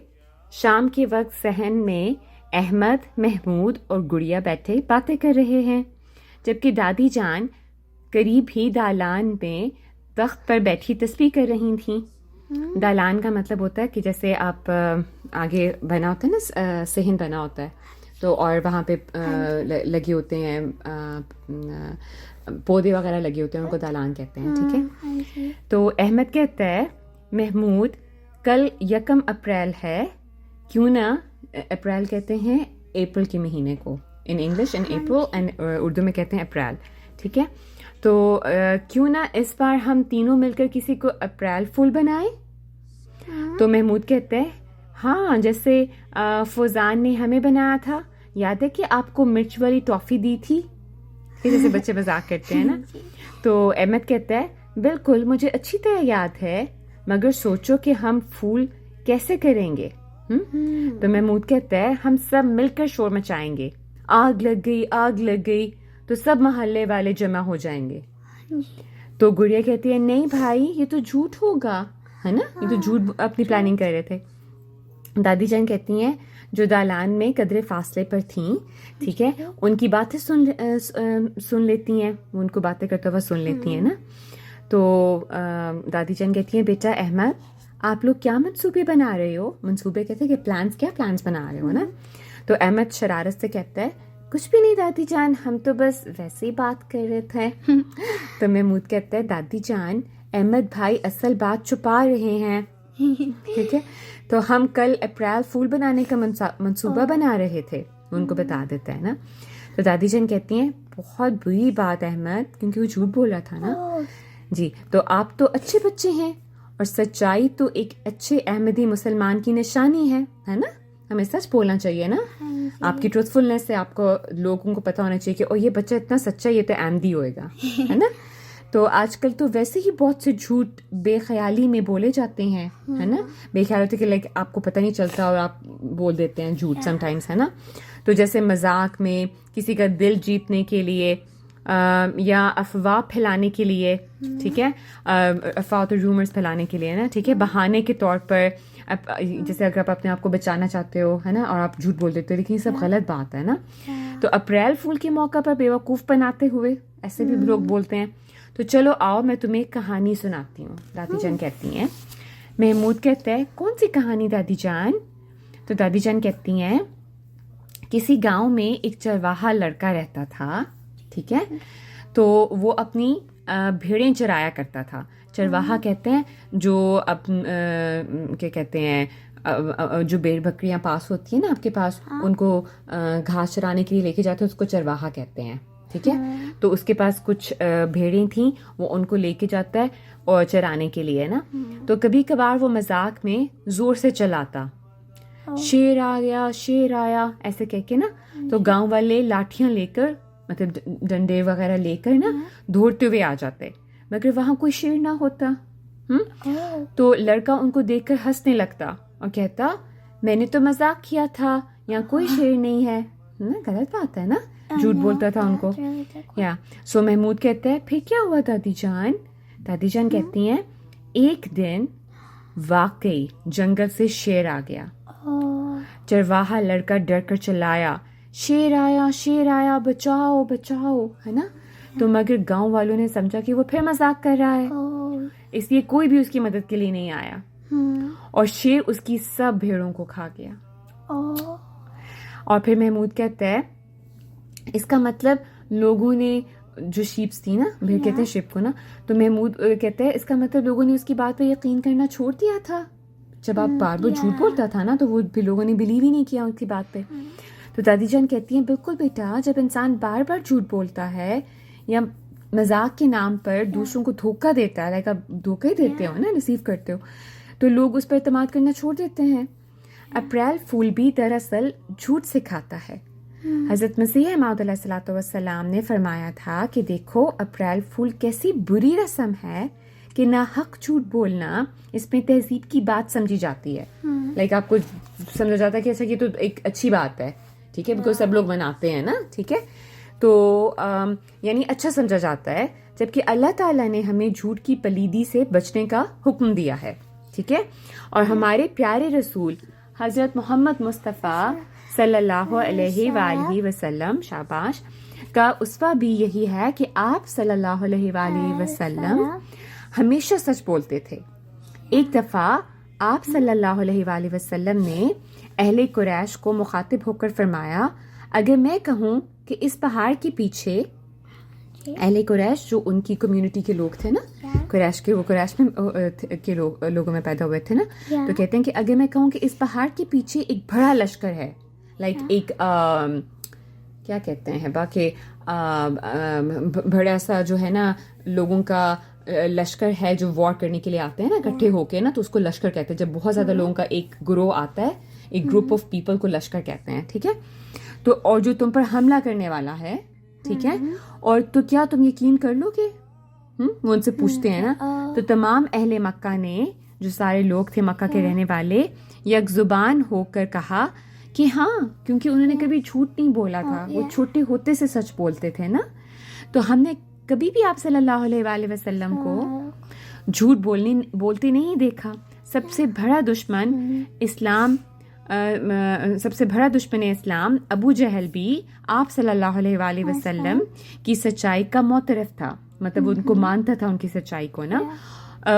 شام کے وقت صحن میں احمد، محمود اور گڑیا بیٹھے باتیں کر رہے ہیں، جبکہ دادی جان قریب ہی دالان میں تخت پر بیٹھی تسبیح کر رہی تھیں۔ دالان کا مطلب ہوتا ہے کہ جیسے آپ آگے بنا ہوتا ہے نا، صحن بنا ہوتا ہے تو، اور وہاں پہ لگے ہوتے ہیں پودے وغیرہ لگے ہوتے ہیں، ان کو دالان کہتے ہیں، ٹھیک ہے۔ تو احمد کہتا ہے محمود کل 1 اپریل ہے، کیوں نہ، اپریل کہتے ہیں اپریل کے مہینے کو، in English in April, and Urdu میں کہتے ہیں اپریل، ٹھیک ہے۔ تو کیوں نہ اس بار ہم تینوں مل کر کسی کو اپریل فول بنائیں؟ تو محمود کہتے ہیں ہاں، جیسے فوزان نے ہمیں بنایا تھا، یاد ہے کہ آپ کو مرچ والی ٹافی دی تھی، جیسے بچے مذاق کرتے ہیں نا۔ تو احمد کہتا ہے بالکل، مجھے اچھی طرح یاد ہے، مگر سوچو کہ ہم پھول کیسے کریں گے۔ تو محمود کہتا ہے ہم سب مل کر شور مچائیں گے، آگ لگ گئی، آگ لگ گئی، تو سب محلے والے جمع ہو جائیں گے۔ تو گڑیا کہتی ہے نہیں بھائی، یہ تو جھوٹ ہوگا، ہے نا، یہ تو جھوٹ اپنی پلاننگ کر رہے تھے۔ دادی جان کہتی ہیں جو دالان میں قدرے فاصلے پر تھیں، ٹھیک ہے، ان کی باتیں سن لیتی ہیں، ان کو باتیں کرتے ہوئے سن لیتی ہیں نا۔ تو دادی جان کہتی ہیں بیٹا احمد، آپ لوگ کیا منصوبے بنا رہے ہو؟ منصوبے کہتے ہیں کہ پلانس، کیا پلانس بنا رہے ہو نا۔ تو احمد شرارت سے کہتا ہے کچھ بھی نہیں دادی جان، ہم تو بس ویسے ہی بات کر رہے تھے۔ تو محمود کہتا ہے دادی جان، احمد بھائی اصل بات چھپا رہے ہیں، ٹھیک ہے، تو ہم کل اپریل فول بنانے کا منصوبہ بنا رہے تھے، ان کو بتا دیتا ہے نا۔ تو دادی جان کہتی ہیں بہت بری بات احمد، کیونکہ وہ جھوٹ بول رہا تھا نا۔ جی، تو آپ تو اچھے بچے ہیں، اور سچائی تو ایک اچھے احمدی مسلمان کی نشانی ہے نا، ہمیں سچ بولنا چاہیے نا۔ آپ کی ٹروتھ فلنس سے آپ کو لوگوں کو پتہ ہونا چاہیے کہ او یہ بچہ اتنا سچا، یہ تو احمدی ہوئے گا، ہے نا۔ تو آج کل تو ویسے ہی بہت سے جھوٹ بے خیالی میں بولے جاتے ہیں، ہے نا، بے خیال ہوتے کہ لائک آپ کو پتہ نہیں چلتا اور آپ بول دیتے ہیں جھوٹ سم ٹائمس، ہے نا۔ تو جیسے مذاق میں کسی کا دل جیتنے کے لیے یا افواہ پھیلانے کے لیے، ٹھیک ہے، افواہ اور رومرز پھیلانے کے لیے نا، ٹھیک ہے، بہانے کے طور پر، جیسے اگر آپ اپنے آپ کو بچانا چاہتے ہو، ہے نا، اور آپ جھوٹ بول دیتے ہو، لیکن یہ سب غلط بات ہے نا۔ تو اپریل فول کے موقع پر بیوقوف بناتے ہوئے ایسے بھی لوگ بولتے ہیں۔ تو چلو آؤ میں تمہیں ایک کہانی سناتی ہوں، دادی جان کہتی ہیں۔ محمود کہتا ہے کون سی کہانی دادی جان؟ تو دادی جان کہتی ہیں کسی گاؤں میں ایک چرواہا لڑکا رہتا تھا، ٹھیک ہے، تو وہ اپنی بھیڑیں چرایا کرتا تھا۔ چرواہا کہتے ہیں جو کیا کہتے ہیں، جو بھیڑ بکریاں پاس ہوتی ہیں نا آپ کے پاس، ان کو گھاس چرانے کے لیے لے کے جاتے ہیں، اس کو چرواہا کہتے ہیں، ٹھیک ہے۔ تو اس کے پاس کچھ بھیڑیں تھیں، وہ ان کو لے کے جاتا ہے اور چرانے کے لیے نا۔ تو کبھی کبھار وہ مذاق میں زور سے چلاتا، شیر آ گیا، شیر آیا، ایسے کہہ کے نا۔ تو گاؤں والے لاٹھیاں لے کر، مطلب ڈنڈے وغیرہ لے کر نا دوڑتے ہوئے آ جاتے، مگر وہاں کوئی شیر نہ ہوتا۔ تو لڑکا ان کو دیکھ کر ہنسنے لگتا اور کہتا میں نے تو مذاق کیا تھا، یہاں کوئی شیر نہیں ہے نا۔ غلط بات ہے نا، جھوٹ بولتا تھا ان کو. یا سو محمود کہتا ہے پھر کیا ہوا دادی جان؟ دادی جان کہتی ہیں ایک دن واقعی جنگل سے شیر آ گیا. چرواہا لڑکا ڈر کر چلایا شیر آیا بچاؤ بچاؤ، ہے نا. تو مگر گاؤں والوں نے سمجھا کہ وہ پھر مذاق کر رہا ہے، اس لیے کوئی بھی اس کی مدد کے لیے نہیں آیا اور شیر اس کی سب بھیڑوں کو کھا گیا. اور پھر محمود کہتا ہے اس کا مطلب لوگوں نے جو شیپس تھی نا، بھیڑ کہتے ہیں شپ کو نا، تو محمود کہتا ہے اس کا مطلب لوگوں نے اس کی بات پہ یقین کرنا چھوڑ دیا تھا. جب آپ بار بار جھوٹ بولتا تھا نا تو وہ بھی لوگوں نے بلیو ہی نہیں کیا ان کی بات پہ. تو دادی جان کہتی ہیں بالکل بیٹا، جب انسان بار بار جھوٹ بولتا ہے یا مذاق کے نام پر دوسروں کو دھوکہ دیتا ہے، لائک آپ دھوکہ ہی دیتے ہو نا، ریسیو کرتے ہو، تو لوگ اس پر اعتماد کرنا چھوڑ دیتے ہیں. اپریل فول بھی دراصل جھوٹ سکھاتا ہے. حضرت مسیح موعود علیہ الصلوۃ والسلام نے فرمایا تھا کہ دیکھو اپریل فول کیسی بری رسم ہے کہ ناحق جھوٹ بولنا اس میں تہذیب کی بات سمجھی جاتی ہے. لائک آپ کو سمجھا جاتا ہے کہ ایسا یہ تو ایک اچھی بات ہے، ٹھیک ہے، بیکاز سب لوگ مناتے ہیں نا، ٹھیک ہے، تو یعنی اچھا سمجھا جاتا ہے، جبکہ اللہ تعالیٰ نے ہمیں جھوٹ کی پلیدی سے بچنے کا حکم دیا ہے، ٹھیک ہے. اور ہمارے پیارے رسول حضرت محمد مصطفیٰ صلی اللہ علیہ وآلہ وسلم شاباش کا اسوہ بھی یہی ہے کہ آپ صلی اللہ علیہ وآلہ وسلم ہمیشہ سچ بولتے تھے. ایک دفعہ آپ صلی اللہ علیہ وآلہ وسلم نے اہل قریش کو مخاطب ہو کر فرمایا اگر میں کہوں کہ اس پہاڑ کے پیچھے، اہل قریش جو ان کی کمیونٹی کے لوگ تھے نا، قریش کے، وہ قریش میں کے لوگوں میں پیدا ہوئے تھے نا، تو کہتے ہیں کہ اگر میں کہوں کہ اس پہاڑ کے پیچھے ایک بڑا لشکر ہے، لائک ایک کیا کہتے ہیں باقی بڑا سا جو ہے نا لوگوں کا لشکر ہے جو وار کرنے کے لیے آتے ہیں نا اکٹھے ہو کے نا، تو اس کو لشکر کہتے ہیں. جب بہت زیادہ لوگوں کا ایک گروہ آتا ہے، ایک گروپ آف پیپل کو لشکر کہتے ہیں، ٹھیک ہے. تو اور جو تم پر حملہ کرنے والا ہے، ٹھیک ہے، اور تو کیا تم یقین کر لو گے؟ وہ ان سے پوچھتے ہیں نا. تو تمام اہل مکہ نے، جو سارے لوگ تھے مکہ کے رہنے والے، یک زبان ہو کر کہا کہ ہاں، کیونکہ انہوں نے کبھی جھوٹ نہیں بولا تھا، وہ چھوٹے ہوتے سے سچ بولتے تھے نا. تو ہم نے کبھی بھی آپ صلی اللہ علیہ وآلہ وسلم کو جھوٹ بولتے نہیں دیکھا. سب سے بڑا دشمن اسلام، سب سے بڑا دشمن اسلام ابو جہل بھی آپ صلی اللہ علیہ وآلہ وسلم کی سچائی کا معترف تھا، مطلب ان کو مانتا تھا ان کی سچائی کو نا.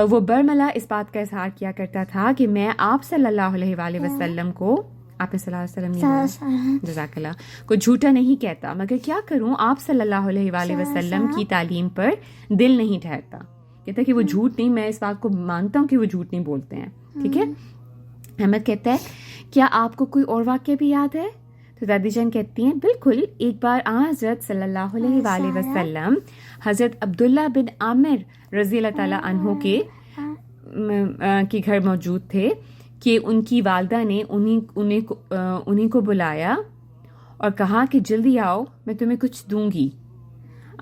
وہ برملا اس بات کا اظہار کیا کرتا تھا کہ میں آپ صلی اللہ علیہ وآلہ وسلم کو، آپ صلی اللہ علیہ وسلم جزاک اللہ کو جھوٹا نہیں کہتا، مگر کیا کروں آپ صلی اللہ علیہ وآلہ وسلم کی تعلیم پر دل نہیں ٹھہرتا. کہتا ہے کہ وہ جھوٹ نہیں، میں اس بات کو مانتا ہوں کہ وہ جھوٹ نہیں بولتے ہیں، ٹھیک ہے. احمد کہتا ہے کیا آپ کو کوئی اور واقعہ بھی یاد ہے؟ تو دادی جان کہتی ہیں بالکل. ایک بار حضرت صلی اللہ علیہ وآلہ وسلم حضرت عبداللہ بن عامر رضی اللہ تعالیٰ عنہ کے گھر موجود تھے کہ ان کی والدہ نے انہیں کو بلایا اور کہا کہ جلدی آؤ، میں تمہیں کچھ دوں گی.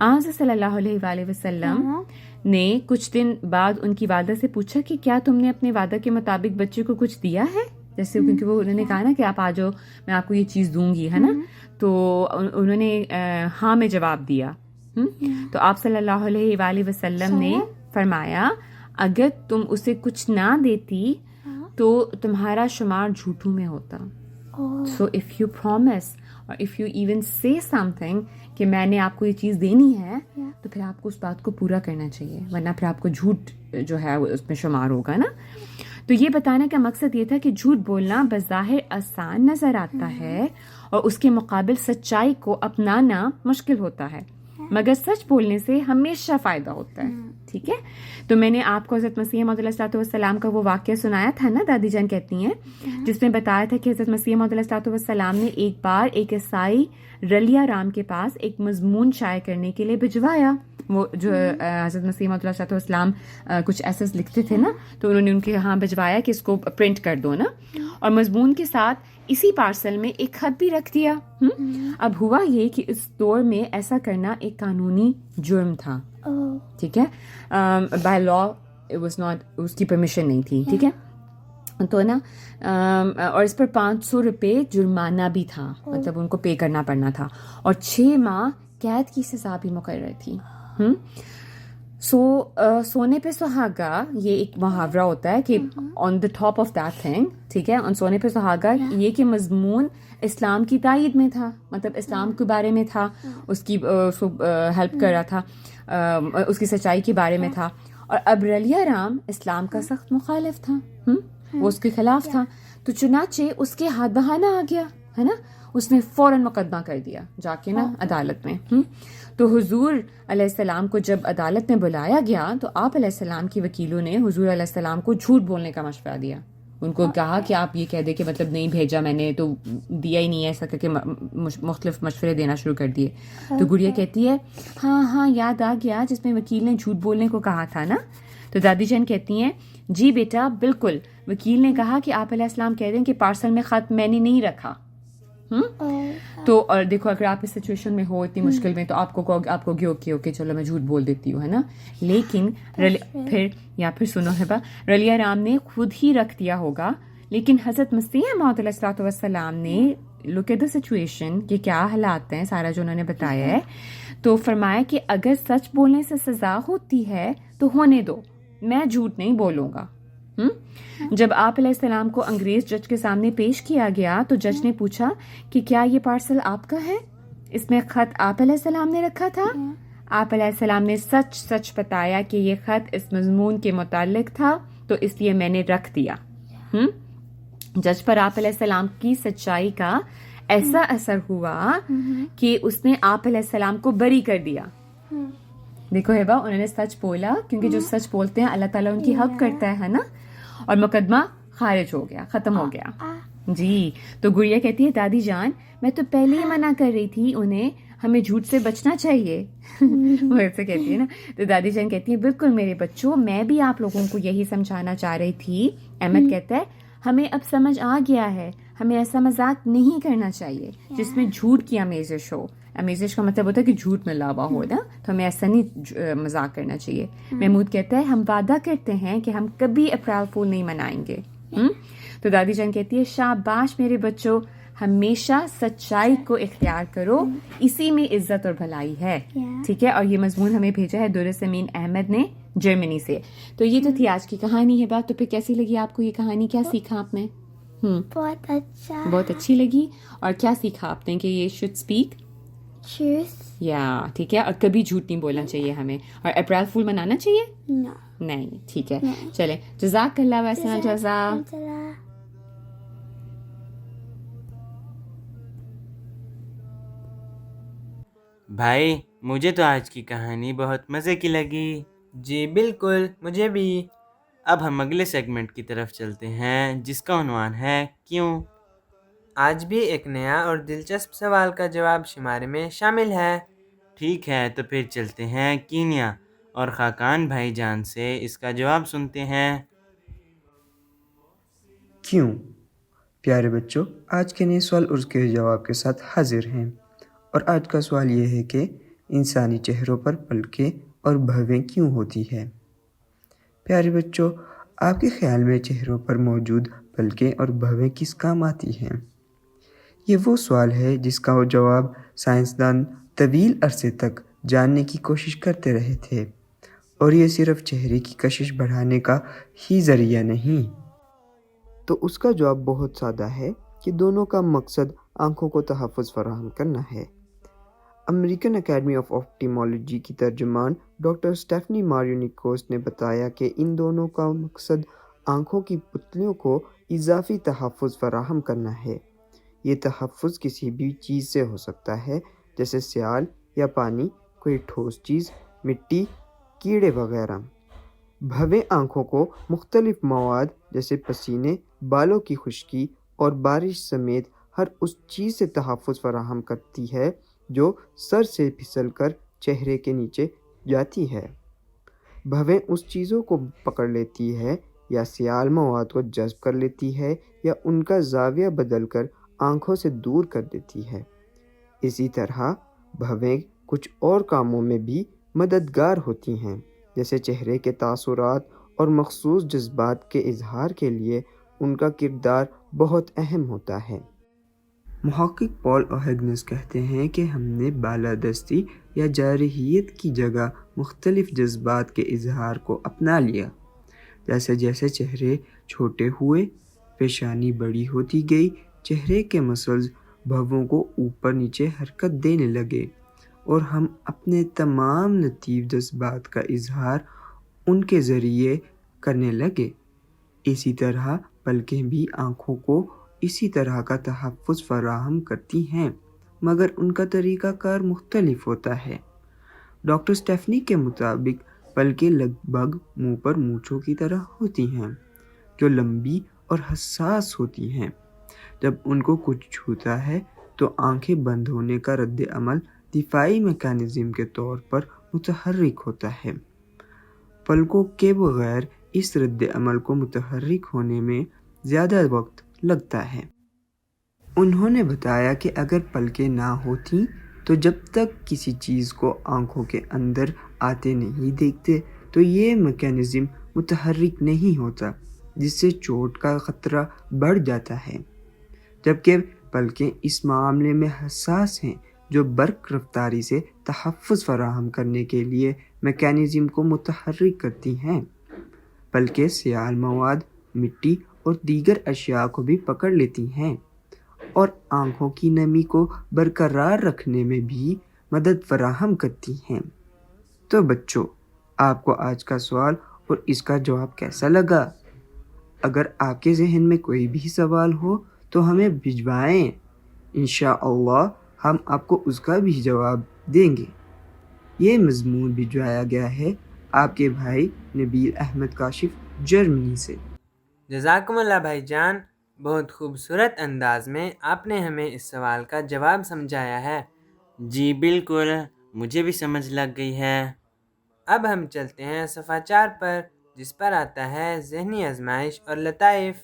حضرت صلی اللہ علیہ وآلہ وسلم نے کچھ دن بعد ان کی والدہ سے پوچھا کہ کیا تم نے اپنے وعدہ کے مطابق بچے کو کچھ دیا ہے؟ جیسے کیونکہ وہ انہوں نے کہا نا کہ آپ آ جاؤ، میں آپ کو یہ چیز دوں گی، ہے نا. تو انہوں نے ہاں میں جواب دیا. تو آپ صلی اللہ علیہ وآلہ وسلم نے فرمایا اگر تم اسے کچھ نہ دیتی تو تمہارا شمار جھوٹوں میں ہوتا. سو اف یو پرومس اور اف یو ایون سے سم تھنگ کہ میں نے آپ کو یہ چیز دینی ہے، تو پھر آپ کو اس بات کو پورا کرنا چاہیے، ورنہ پھر آپ کو جھوٹ جو ہے وہ اس میں شمار ہوگا نا. تو یہ بتانے کا مقصد یہ تھا کہ جھوٹ بولنا بظاہر آسان نظر آتا ہے اور اس کے مقابل سچائی کو اپنانا مشکل ہوتا ہے، مگر سچ بولنے سے ہمیشہ فائدہ ہوتا ہے، ٹھیک ہے. تو میں نے آپ کو حضرت مسیح موعود علیہ الصلوۃ والسلام کا وہ واقعہ سنایا تھا نا، دادی جان کہتی ہیں، جس میں بتایا تھا کہ حضرت مسیح موعود علیہ الصلوۃ والسلام نے ایک بار ایک عیسائی رلیا رام کے پاس ایک مضمون شائع کرنے کے لیے بھجوایا. وہ جو حضرت مسیح موعود علیہ الصلوۃ والسلام کچھ ایسے لکھتے تھے نا، تو انہوں نے ان کے یہاں بھجوایا کہ اس کو پرنٹ کر دو نا، اور مضمون کے ساتھ اسی پارسل میں ایک خط بھی رکھ دیا. اب ہوا یہ کہ اس دور میں ایسا کرنا ایک قانونی جرم تھا، ٹھیک ہے، by law it was not, اس کی پرمیشن نہیں تھی، ٹھیک ہے. تو نا اور اس پر 500 روپے جرمانہ بھی تھا، مطلب ان کو پے کرنا پڑنا تھا، اور 6 ماہ قید کی سزا بھی مقرر تھی۔ سونے پہ سہاگا، یہ ایک محاورہ ہوتا ہے کہ on the top of that thing, ٹھیک ہے، سونے پہ سہاگا، یہ کہ مضمون اسلام کی تائید میں تھا، مطلب اسلام کے بارے میں تھا، اس کی ہیلپ کر رہا تھا، اس کی سچائی کے بارے میں تھا، اور اب رلیہ رام اسلام کا سخت مخالف تھا، وہ اس کے خلاف تھا، تو چنانچہ اس کے ہاتھ بہانہ آ گیا ہے نا، اس نے فوراً مقدمہ کر دیا جا کے نا عدالت میں۔ تو حضور علیہ السلام کو جب عدالت میں بلایا گیا تو آپ علیہ السلام کی وکیلوں نے حضور علیہ السلام کو جھوٹ بولنے کا مشورہ دیا، ان کو کہا کہ آپ یہ کہہ دیں کہ مطلب نہیں بھیجا میں نے، تو دیا ہی نہیں ہے، ایسا کر کے مختلف مشورے دینا شروع کر دیے۔ تو گڑیا کہتی ہے ہاں یاد آ گیا جس میں وکیل نے جھوٹ بولنے کو کہا تھا نا۔ تو دادی جان کہتی ہیں جی بیٹا بالکل، وکیل نے کہا کہ آپ علیہ السلام کہہ دیں کہ پارسل میں خط میں نے نہیں رکھا۔ تو اور دیکھو اگر آپ اس سچویشن میں ہو اتنی مشکل میں تو آپ کو اوکے چلو میں جھوٹ بول دیتی ہوں، ہے نا، لیکن پھر سنو ہبا، رلیہ رام نے خود ہی رکھ دیا ہوگا، لیکن حضرت مسیح موعود علیہ الصلوۃ والسلام نے لک ایٹ دا سچویشن کہ کیا حالات ہیں، سارا جو انہوں نے بتایا ہے، تو فرمایا کہ اگر سچ بولنے سے سزا ہوتی ہے تو ہونے دو، میں جھوٹ نہیں بولوں گا۔ جب آپ علیہ السلام کو انگریز جج کے سامنے پیش کیا گیا تو جج نے پوچھا کہ کیا یہ پارسل آپ کا ہے، اس میں خط آپ علیہ السلام نے رکھا تھا؟ آپ علیہ السلام نے سچ بتایا کہ یہ خط اس مضمون کے متعلق تھا تو اس لیے میں نے رکھ دیا۔ جج پر آپ علیہ السلام کی سچائی کا ایسا اثر ہوا کہ اس نے آپ علیہ السلام کو بری کر دیا۔ دیکھو ہیبا، انہوں نے سچ بولا، کیونکہ جو سچ بولتے ہیں اللہ تعالیٰ ان کی حق کرتا ہے نا، اور مقدمہ خارج ہو گیا، ختم ہو گیا۔ جی، تو گڑیا کہتی ہے دادی جان میں تو پہلے ہی منع کر رہی تھی انہیں، ہمیں جھوٹ سے بچنا چاہیے۔ وہ ایسے کہتی ہے نا، تو دادی جان کہتی ہے بالکل میرے بچوں، میں بھی آپ لوگوں کو یہی سمجھانا چاہ رہی تھی۔ احمد کہتا ہے ہمیں اب سمجھ آ گیا ہے، ہمیں ایسا مذاق نہیں کرنا چاہیے جس میں جھوٹ کی آمیزش ہو۔ آمیزش کا مطلب ہوتا ہے کہ جھوٹ میں لاوا ہو نا، تو ہمیں ایسا نہیں مذاق کرنا چاہیے۔ محمود کہتا ہے ہم وعدہ کرتے ہیں کہ ہم کبھی اپریل فول نہیں منائیں گے۔ تو دادی جان کہتی ہے شاباش میرے بچوں، ہمیشہ سچائی کو اختیار کرو، اسی میں عزت اور بھلائی ہے، ٹھیک ہے۔ اور یہ مضمون ہمیں بھیجا ہے درس امین احمد نے جرمنی سے۔ تو یہ تو تھی آج کی کہانی ہے بات، تو پھر کیسی لگی آپ کو یہ کہانی، کیا سیکھا آپ نے؟ بہت اچھا، بہت اچھی لگی۔ اور کیا سیکھا آپ نے کہ یہ شوڈ اسپیک یا ٹھیک ہے، اور کبھی جھوٹ نہیں بولنا چاہیے ہمیں، اور اپریل فول منانا چاہیے نہیں، ٹھیک ہے۔ چلے جزاک اللہ وحسن الجزا۔ بھائی مجھے تو آج کی کہانی بہت مزے کی لگی۔ جی بالکل، مجھے بھی۔ اب ہم اگلے سیگمنٹ کی طرف چلتے ہیں جس کا عنوان ہے کیوں۔ آج بھی ایک نیا اور دلچسپ سوال کا جواب شمارے میں شامل ہے۔ ٹھیک ہے، تو پھر چلتے ہیں کینیا اور خاقان بھائی جان سے اس کا جواب سنتے ہیں۔ کیوں؟ پیارے بچوں، آج کے نئے سوال اور اس کے جواب کے ساتھ حاضر ہیں، اور آج کا سوال یہ ہے کہ انسانی چہروں پر پلکیں اور بھویں کیوں ہوتی ہے؟ پیارے بچوں، آپ کے خیال میں چہروں پر موجود پلکیں اور بھویں کس کام آتی ہیں؟ یہ وہ سوال ہے جس کا وہ جواب سائنسدان طویل عرصے تک جاننے کی کوشش کرتے رہے تھے، اور یہ صرف چہرے کی کشش بڑھانے کا ہی ذریعہ نہیں۔ تو اس کا جواب بہت سادہ ہے کہ دونوں کا مقصد آنکھوں کو تحفظ فراہم کرنا ہے۔ امریکن اکیڈمی آف آپٹیمالوجی کی ترجمان ڈاکٹر اسٹیفنی مارینیکوس نے بتایا کہ ان دونوں کا مقصد آنکھوں کی پتلیوں کو اضافی تحفظ فراہم کرنا ہے۔ یہ تحفظ کسی بھی چیز سے ہو سکتا ہے، جیسے سیال یا پانی، کوئی ٹھوس چیز، مٹی، کیڑے وغیرہ۔ بھویں آنکھوں کو مختلف مواد جیسے پسینے، بالوں کی خشکی اور بارش سمیت ہر اس چیز سے تحفظ فراہم کرتی ہے جو سر سے پھسل کر چہرے کے نیچے جاتی ہے۔ بھویں اس چیزوں کو پکڑ لیتی ہے یا سیال مواد کو جذب کر لیتی ہے یا ان کا زاویہ بدل کر آنکھوں سے دور کر دیتی ہے۔ اسی طرح بھویں کچھ اور کاموں میں بھی مددگار ہوتی ہیں، جیسے چہرے کے تاثرات اور مخصوص جذبات کے اظہار کے لیے ان کا کردار بہت اہم ہوتا ہے۔ محقق پال اوہیگنس کہتے ہیں کہ ہم نے بالادستی یا جارحیت کی جگہ مختلف جذبات کے اظہار کو اپنا لیا۔ جیسے جیسے چہرے چھوٹے ہوئے، پیشانی بڑی ہوتی گئی، چہرے کے مسلز بھووں کو اوپر نیچے حرکت دینے لگے اور ہم اپنے تمام لطیف جذبات کا اظہار ان کے ذریعے کرنے لگے۔ اسی طرح پلکیں بھی آنکھوں کو اسی طرح کا تحفظ فراہم کرتی ہیں، مگر ان کا طریقہ کار مختلف ہوتا ہے۔ ڈاکٹر اسٹیفنی کے مطابق پلکیں لگ بھگ منہ پر مونچھوں کی طرح ہوتی ہیں، جو لمبی اور حساس ہوتی ہیں۔ جب ان کو کچھ چھوتا ہے تو آنکھیں بند ہونے کا رد عمل دفاعی میکانزم کے طور پر متحرک ہوتا ہے۔ پلکوں کے بغیر اس رد عمل کو متحرک ہونے میں زیادہ وقت لگتا ہے۔ انہوں نے بتایا کہ اگر پلکیں نہ ہوتیں تو جب تک کسی چیز کو آنکھوں کے اندر آتے نہیں دیکھتے تو یہ میکانزم متحرک نہیں ہوتا، جس سے چوٹ کا خطرہ بڑھ جاتا ہے۔ جبکہ پلکیں اس معاملے میں حساس ہیں، جو برق رفتاری سے تحفظ فراہم کرنے کے لیے میکانزم کو متحرک کرتی ہیں۔ پلکیں سیال مواد، مٹی اور دیگر اشیاء کو بھی پکڑ لیتی ہیں اور آنکھوں کی نمی کو برقرار رکھنے میں بھی مدد فراہم کرتی ہیں۔ تو بچوں، آپ کو آج کا سوال اور اس کا جواب کیسا لگا؟ اگر آپ کے ذہن میں کوئی بھی سوال ہو تو ہمیں بھجوائیں، انشاءاللہ ہم آپ کو اس کا بھی جواب دیں گے۔ یہ مضمون بھجوایا گیا ہے آپ کے بھائی نبیل احمد کاشف، جرمنی سے۔ جزاکم اللہ بھائی جان، بہت خوبصورت انداز میں آپ نے ہمیں اس سوال کا جواب سمجھایا ہے۔ جی بالکل، مجھے بھی سمجھ لگ گئی ہے۔ اب ہم چلتے ہیں صفحہ 4 پر، جس پر آتا ہے ذہنی آزمائش اور لطائف۔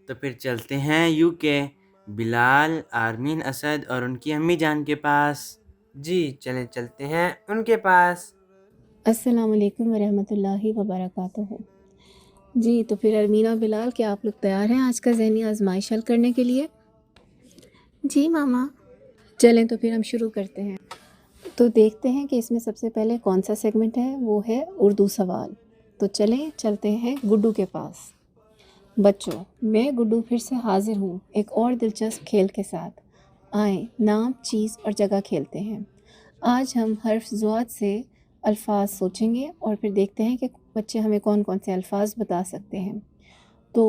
تو پھر چلتے ہیں UK، بلال، آرمین اسد اور ان کی امی جان کے پاس۔ جی چلتے ہیں ان کے پاس۔ السلام علیکم ورحمۃ اللہ وبرکاتہ۔ جی تو پھر ارمینا، بلال، کیا آپ لوگ تیار ہیں آج کا ذہنی آزمائش حل کرنے کے لیے؟ جی ماما۔ چلیں تو پھر ہم شروع کرتے ہیں۔ تو دیکھتے ہیں کہ اس میں سب سے پہلے کون سا سیگمنٹ ہے، وہ ہے اردو سوال۔ تو چلیں چلتے ہیں گڈو کے پاس۔ بچوں، میں گڈو پھر سے حاضر ہوں ایک اور دلچسپ کھیل کے ساتھ۔ آئیں نام، چیز اور جگہ کھیلتے ہیں۔ آج ہم حرف ضاد سے الفاظ سوچیں گے اور پھر دیکھتے ہیں کہ بچے ہمیں کون کون سے الفاظ بتا سکتے ہیں۔ تو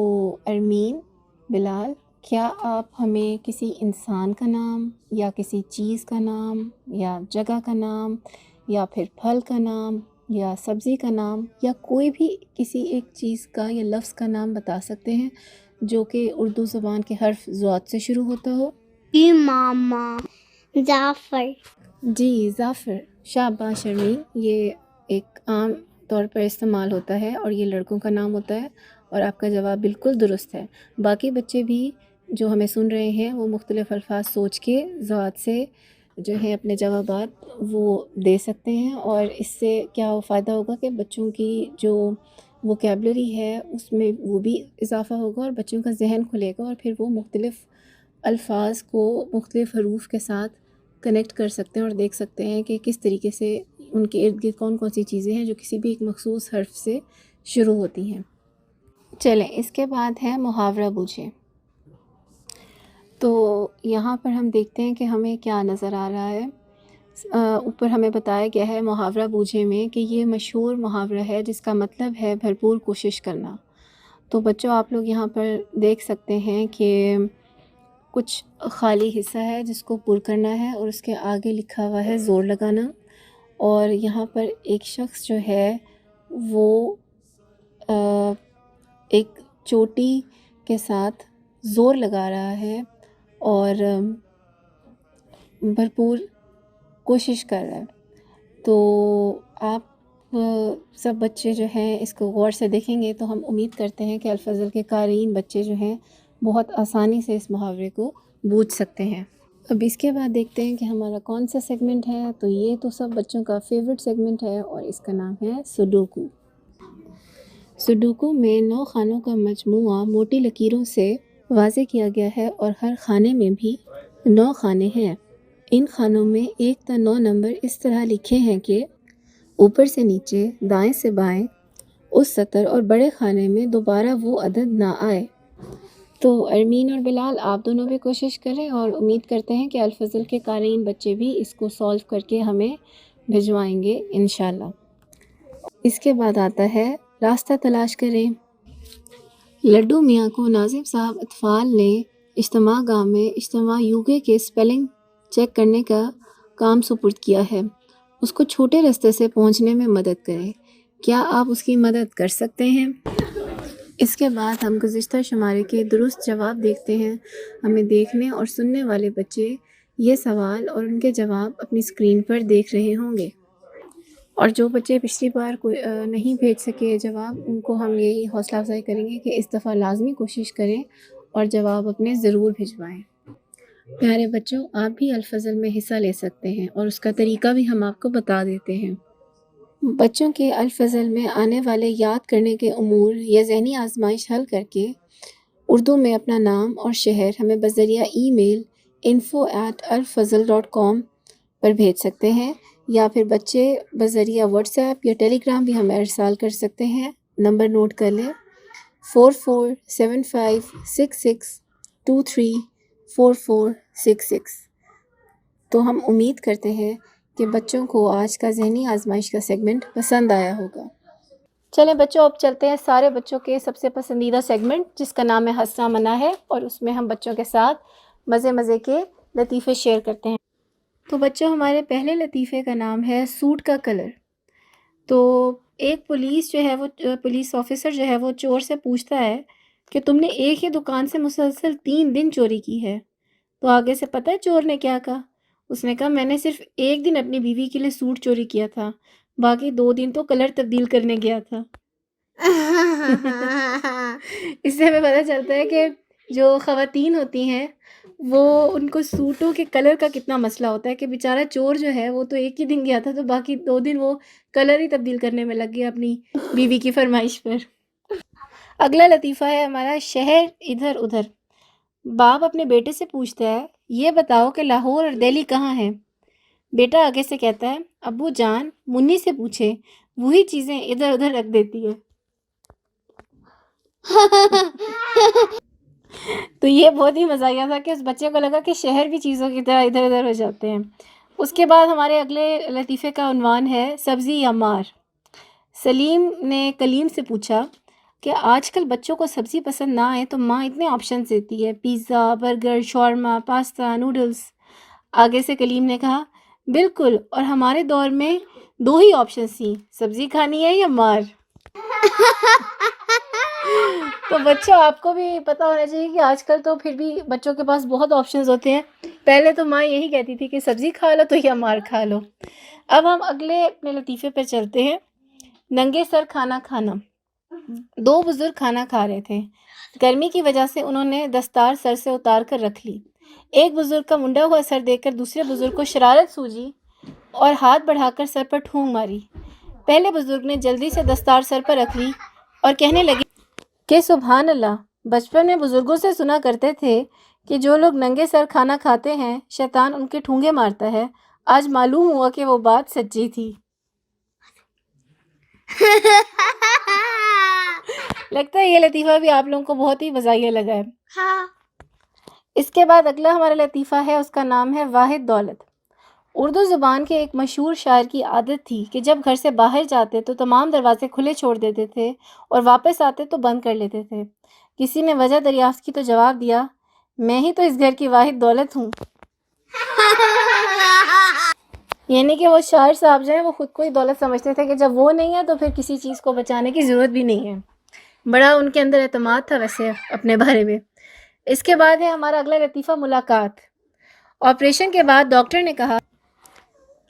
ارمین، بلال، کیا آپ ہمیں کسی انسان کا نام یا کسی چیز کا نام یا جگہ کا نام یا پھر پھل کا نام یا سبزی کا نام یا کوئی بھی کسی ایک چیز کا یا لفظ کا نام بتا سکتے ہیں جو کہ اردو زبان کے حرف ضاد سے شروع ہوتا ہو؟ جی ماما، جعفر۔ جی زعفر، شاباش ارمین، یہ ایک عام طور پر استعمال ہوتا ہے اور یہ لڑکوں کا نام ہوتا ہے، اور آپ کا جواب بالکل درست ہے۔ باقی بچے بھی جو ہمیں سن رہے ہیں وہ مختلف الفاظ سوچ کے ضاد سے جو ہے اپنے جوابات وہ دے سکتے ہیں، اور اس سے کیا فائدہ ہوگا کہ بچوں کی جو ووکیبلری ہے اس میں وہ بھی اضافہ ہوگا اور بچوں کا ذہن کھلے گا، اور پھر وہ مختلف الفاظ کو مختلف حروف کے ساتھ کنیکٹ کر سکتے ہیں اور دیکھ سکتے ہیں کہ کس طریقے سے ان کے ارد گرد کون کون سی چیزیں ہیں جو کسی بھی ایک مخصوص حرف سے شروع ہوتی ہیں۔ چلیں اس کے بعد ہے محاورہ بوجھیں۔ تو یہاں پر ہم دیکھتے ہیں کہ ہمیں کیا نظر آ رہا ہے۔ اوپر ہمیں بتایا گیا ہے محاورہ بوجھیں میں کہ یہ مشہور محاورہ ہے جس کا مطلب ہے بھرپور کوشش کرنا۔ تو بچوں، آپ لوگ یہاں پر دیکھ سکتے ہیں کہ کچھ خالی حصہ ہے جس کو پر کرنا ہے اور اس کے آگے لکھا ہوا ہے زور لگانا، اور یہاں پر ایک شخص جو ہے وہ ایک چوٹی کے ساتھ زور لگا رہا ہے اور بھرپور کوشش کر رہا ہے۔ تو آپ سب بچے جو ہیں اس کو غور سے دیکھیں گے تو ہم امید کرتے ہیں کہ الفضل کے قارئین بچے جو ہیں بہت آسانی سے اس محاورے کو بوجھ سکتے ہیں۔ اب اس کے بعد دیکھتے ہیں کہ ہمارا کون سا سیگمنٹ ہے۔ تو یہ تو سب بچوں کا فیورٹ سیگمنٹ ہے اور اس کا نام ہے سوڈوکو۔ سڈوکو میں 9 خانوں کا مجموعہ موٹی لکیروں سے واضح کیا گیا ہے اور ہر خانے میں بھی 9 خانے ہیں۔ ان خانوں میں 1 تا 9 نمبر اس طرح لکھے ہیں کہ اوپر سے نیچے، دائیں سے بائیں اس سطر اور بڑے خانے میں دوبارہ وہ عدد نہ آئے۔ تو ارمین اور بلال آپ دونوں بھی کوشش کریں اور امید کرتے ہیں کہ الفضل کے قارئین بچے بھی اس کو سولو کر کے ہمیں بھجوائیں گے انشاءاللہ۔ اس کے بعد آتا ہے راستہ تلاش کریں۔ لڈو میاں کو ناظم صاحب اطفال نے اجتماع گاہ میں اجتماع یوگے کے سپیلنگ چیک کرنے کا کام سپرد کیا ہے۔ اس کو چھوٹے رستے سے پہنچنے میں مدد کریں۔ کیا آپ اس کی مدد کر سکتے ہیں؟ اس کے بعد ہم گزشتہ شمارے کے درست جواب دیکھتے ہیں۔ ہمیں دیکھنے اور سننے والے بچے یہ سوال اور ان کے جواب اپنی اسکرین پر دیکھ رہے ہوں گے، اور جو بچے پچھلی بار نہیں بھیج سکے جواب، ان کو ہم یہی حوصلہ افزائی کریں گے کہ اس دفعہ لازمی کوشش کریں اور جواب اپنے ضرور بھجوائیں۔ پیارے بچوں، آپ بھی الفضل میں حصہ لے سکتے ہیں اور اس کا طریقہ بھی ہم آپ کو بتا دیتے ہیں۔ بچوں کے الفضل میں آنے والے یاد کرنے کے امور یا ذہنی آزمائش حل کر کے اردو میں اپنا نام اور شہر ہمیں بذریعہ ای میل info@alfazl.com پر بھیج سکتے ہیں، یا پھر بچے بذریعہ واٹس ایپ یا ٹیلی گرام بھی ہمیں ارسال کر سکتے ہیں۔ نمبر نوٹ کر لیں 447566234466۔ تو ہم امید کرتے ہیں کہ بچوں کو آج کا ذہنی آزمائش کا سیگمنٹ پسند آیا ہوگا۔ چلیں بچوں، اب چلتے ہیں سارے بچوں کے سب سے پسندیدہ سیگمنٹ جس کا نام ہے ہنسنا منع ہے، اور اس میں ہم بچوں کے ساتھ مزے مزے کے لطیفے شیئر کرتے ہیں۔ تو بچوں، ہمارے پہلے لطیفے کا نام ہے سوٹ کا کلر۔ تو ایک پولیس آفیسر جو ہے وہ چور سے پوچھتا ہے کہ تم نے ایک ہی دکان سے مسلسل 3 دن چوری کی ہے۔ تو آگے سے پتہ ہے چور نے کیا کہا؟ اس نے کہا میں نے صرف 1 دن اپنی بیوی کے لیے سوٹ چوری کیا تھا، باقی 2 دن تو کلر تبدیل کرنے گیا تھا۔ اس سے ہمیں پتہ چلتا ہے کہ جو خواتین ہوتی ہیں وہ ان کو سوٹوں کے کلر کا کتنا مسئلہ ہوتا ہے، کہ بیچارہ چور جو ہے وہ تو 1 ہی دن گیا تھا، تو باقی 2 دن وہ کلر ہی تبدیل کرنے میں لگ گیا اپنی بیوی کی فرمائش پر۔ اگلا لطیفہ ہے ہمارا شہر ادھر ادھر۔ باپ اپنے بیٹے سے پوچھتا ہے یہ بتاؤ کہ لاہور اور دہلی کہاں ہے؟ بیٹا آگے سے کہتا ہے ابو جان منی سے پوچھے، وہی چیزیں ادھر ادھر رکھ دیتی ہے۔ تو یہ بہت ہی مزاحیہ تھا کہ اس بچے کو لگا کہ شہر بھی چیزوں کی طرح ادھر ادھر ہو جاتے ہیں۔ اس کے بعد ہمارے اگلے لطیفے کا عنوان ہے سبزی یا مار۔ سلیم نے کلیم سے پوچھا کہ آج کل بچوں کو سبزی پسند نہ آئے تو ماں اتنے آپشنز دیتی ہے، پیزا، برگر، شاورما، پاستا، نوڈلز۔ آگے سے کلیم نے کہا بالکل، اور ہمارے دور میں 2 ہی آپشنز تھیں، سبزی کھانی ہے یا مار۔ تو بچوں، آپ کو بھی پتہ ہونا چاہیے کہ آج کل تو پھر بھی بچوں کے پاس بہت آپشنز ہوتے ہیں۔ پہلے تو ماں یہی کہتی تھی کہ سبزی کھا لو تو یا مار کھا لو۔ اب ہم اگلے اپنے لطیفے پہ چلتے ہیں۔ ننگے سر کھانا کھانا۔ 2 بزرگ کھانا کھا رہے تھے۔ گرمی کی وجہ سے انہوں نے دستار سر سے اتار کر رکھ لی۔ ایک بزرگ کا منڈا ہوا سر دیکھ کر دوسرے بزرگ کو شرارت سوجی اور ہاتھ بڑھا کر سر پر ٹھونگ ماری۔ پہلے بزرگ نے جلدی سے دستار سر پر رکھ لی اور کہنے لگے کہ سبحان اللہ، بچپن میں بزرگوں سے سنا کرتے تھے کہ جو لوگ ننگے سر کھانا کھاتے ہیں شیطان ان کے ٹھونگے مارتا ہے۔ آج معلوم ہوا کہ وہ بات سچی تھی۔ لگتا ہے یہ لطیفہ بھی آپ لوگوں کو بہت ہی مزاحیہ لگا ہے۔ ہاں۔ اس کے بعد اگلا ہمارا لطیفہ ہے، اس کا نام ہے واحد دولت۔ اردو زبان کے ایک مشہور شاعر کی عادت تھی کہ جب گھر سے باہر جاتے تو تمام دروازے کھلے چھوڑ دیتے تھے اور واپس آتے تو بند کر لیتے تھے۔ کسی نے وجہ دریافت کی تو جواب دیا میں ہی تو اس گھر کی واحد دولت ہوں۔ یعنی کہ وہ شاعر صاحب جو ہیں وہ خود کو ہی دولت سمجھتے تھے کہ جب وہ نہیں ہے تو پھر کسی چیز کو بچانے کی ضرورت بھی نہیں ہے۔ بڑا ان کے اندر اعتماد تھا ویسے اپنے بارے میں۔ اس کے بعد ہے ہمارا اگلا لطیفہ ملاقات۔ آپریشن کے بعد ڈاکٹر نے کہا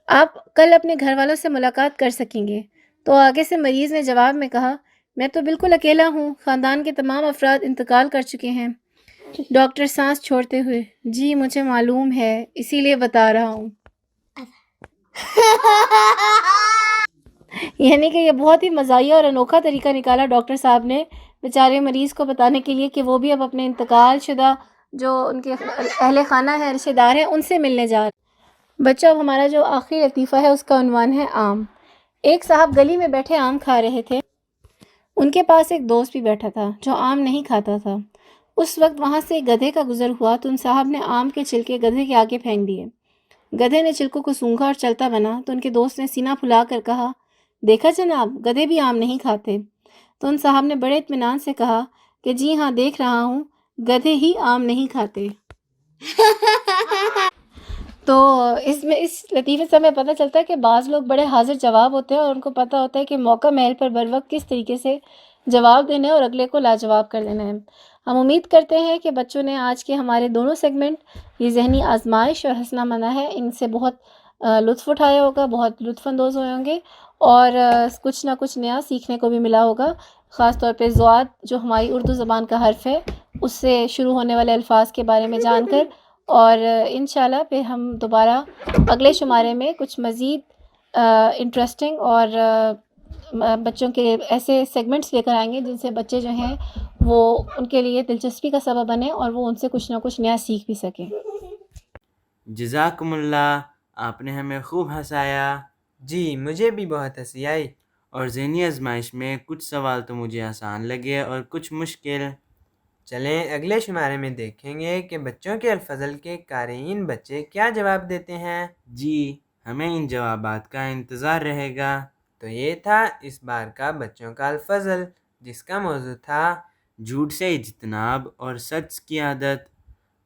آپ کل اپنے گھر والوں سے ملاقات کر سکیں گے۔ تو آگے سے مریض نے جواب میں کہا میں تو بالکل اکیلا ہوں، خاندان کے تمام افراد انتقال کر چکے ہیں۔ ڈاکٹر سانس چھوڑتے ہوئے جی مجھے معلوم ہے، اسی لیے بتا رہا ہوں۔ یعنی کہ یہ بہت ہی مزاحیہ اور انوکھا طریقہ نکالا ڈاکٹر صاحب نے بیچارے مریض کو بتانے کے لیے کہ وہ بھی اب اپنے انتقال شدہ جو ان کے اہل خانہ ہیں، رشتہ دار ہیں، ان سے ملنے جا رہے ہیں۔ بچہ اب ہمارا جو آخری لطیفہ ہے اس کا عنوان ہے آم۔ ایک صاحب گلی میں بیٹھے آم کھا رہے تھے۔ ان کے پاس ایک دوست بھی بیٹھا تھا جو آم نہیں کھاتا تھا۔ اس وقت وہاں سے ایک گدھے کا گزر ہوا تو ان صاحب نے آم کے چھلکے گدھے کے آگے پھینک دیے۔ گدھے نے چھلکوں کو سونگھا اور چلتا بنا تو ان کے دوست نے سینہ پھلا کر کہا، دیکھا جناب، گدھے بھی آم نہیں کھاتے۔ تو ان صاحب نے بڑے اطمینان سے کہا کہ جی ہاں، دیکھ رہا ہوں، گدھے ہی آم نہیں کھاتے۔ تو اس لطیفے سے ہمیں پتہ چلتا ہے کہ بعض لوگ بڑے حاضر جواب ہوتے ہیں اور ان کو پتہ ہوتا ہے کہ موقع محل پر بروقت کس طریقے سے جواب دینا ہے اور اگلے کو لاجواب کر دینا ہے۔ ہم امید کرتے ہیں کہ بچوں نے آج کے ہمارے دونوں سیگمنٹ، یہ ذہنی آزمائش اور ہنسنا منع ہے، ان سے بہت لطف اٹھایا ہوگا، بہت لطف اندوز ہوئے ہوں گے اور کچھ نہ کچھ نیا سیکھنے کو بھی ملا ہوگا، خاص طور پہ ضاد جو ہماری اردو زبان کا حرف ہے اس سے شروع ہونے والے الفاظ کے بارے میں جان کر، اور انشاءاللہ پھر ہم دوبارہ اگلے شمارے میں کچھ مزید انٹرسٹنگ اور بچوں کے ایسے سیگمنٹس لے کر آئیں گے جن سے بچے جو ہیں وہ ان کے لیے دلچسپی کا سبب بنے اور وہ ان سے کچھ نہ کچھ نیا سیکھ بھی سکیں۔ جزاکم اللہ، آپ نے ہمیں خوب ہنسایا۔ جی مجھے بھی بہت ہنسی آئی۔ اور ذہنی آزمائش میں کچھ سوال تو مجھے آسان لگے اور کچھ مشکل۔ چلیں اگلے شمارے میں دیکھیں گے کہ بچوں کے الفضل کے قارئین بچے کیا جواب دیتے ہیں۔ جی ہمیں ان جوابات کا انتظار رہے گا۔ تو یہ تھا اس بار کا بچوں کا الفضل، جس کا موضوع تھا جھوٹ سے اجتناب اور سچ کی عادت۔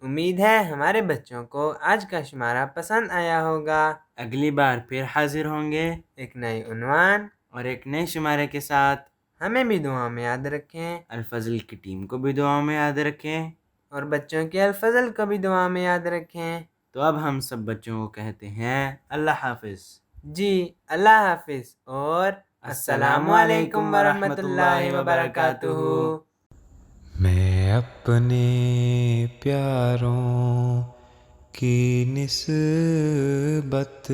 امید ہے ہمارے بچوں کو آج کا شمارہ پسند آیا ہوگا۔ اگلی بار پھر حاضر ہوں گے ایک نئے عنوان اور ایک نئے شمارے کے ساتھ۔ ہمیں بھی دعا میں یاد رکھیں، الفضل کی ٹیم کو بھی دعاؤں میں یاد رکھیں، اور بچوں کے الفضل کو بھی دعا میں یاد رکھیں۔ تو اب ہم سب بچوں کو کہتے ہیں اللہ حافظ۔ جی اللہ حافظ اور السلام علیکم ورحمۃ اللہ وبرکاتہ۔ میں اپنے پیاروں کی نسبت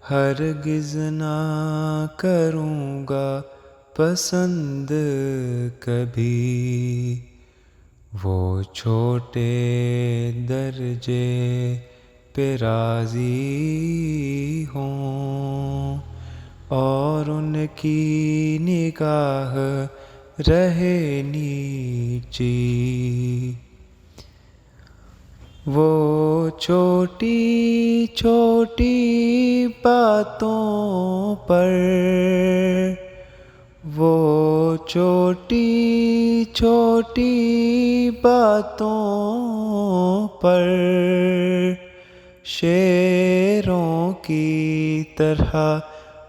ہرگز نہ کروں گا پسند کبھی، وہ چھوٹے درجے پہ راضی ہوں اور ان کی نگاہ رہے نیچی، وہ چھوٹی چھوٹی باتوں پر، وہ چھوٹی چھوٹی باتوں پر شیروں کی طرح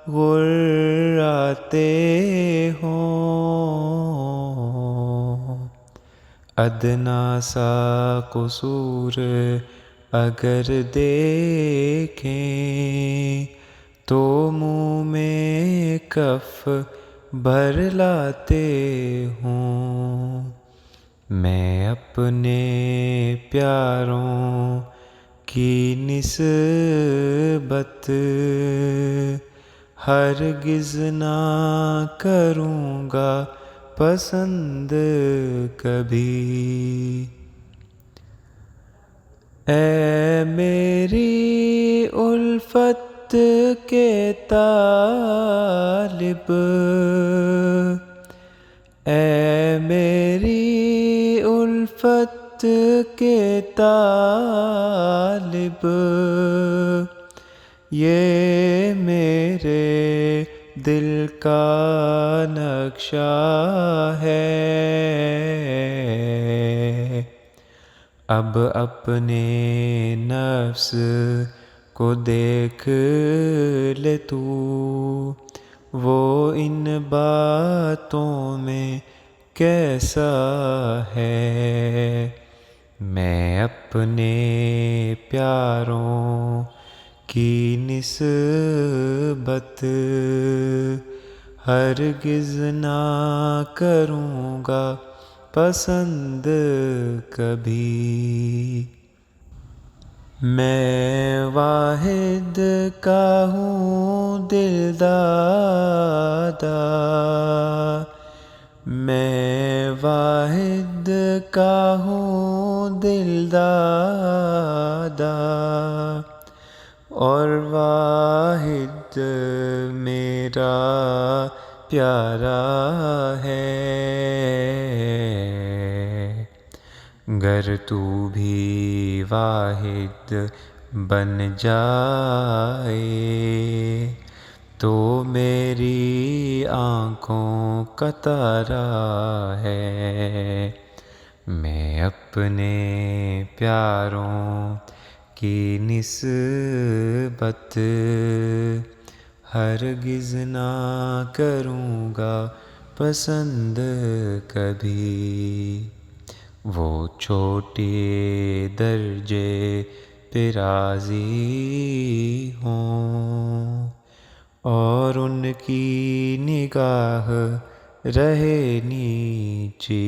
غراتے ہوں، ادنا سا قصور اگر دیکھیں تو منہ میں کف بھر لاتے ہوں، میں اپنے پیاروں کی نسبت ہرگز نہ کروں گا پسند کبھی، اے میری الفت کے طالب، اے میری الفت کے طالب، یہ میرے دل کا نقشہ ہے، اب اپنے نفس کو دیکھ لے تو، وہ ان باتوں میں کیسا ہے، میں اپنے پیاروں کی نسبت ہرگز نہ کروں گا پسند کبھی۔ میں واحد کا ہوں دل دادا، میں واحد کا ہوں دل دادا، اور واحد میرا پیارا ہے۔ گر تو بھی واحد بن جائے تو میری آنکھوں کا تارا ہے۔ میں اپنے پیاروں کی نسبت ہرگز نہ کروں گا پسند کبھی، وہ چھوٹے درجے پہ راضی ہوں اور ان کی نگاہ رہے نیچی۔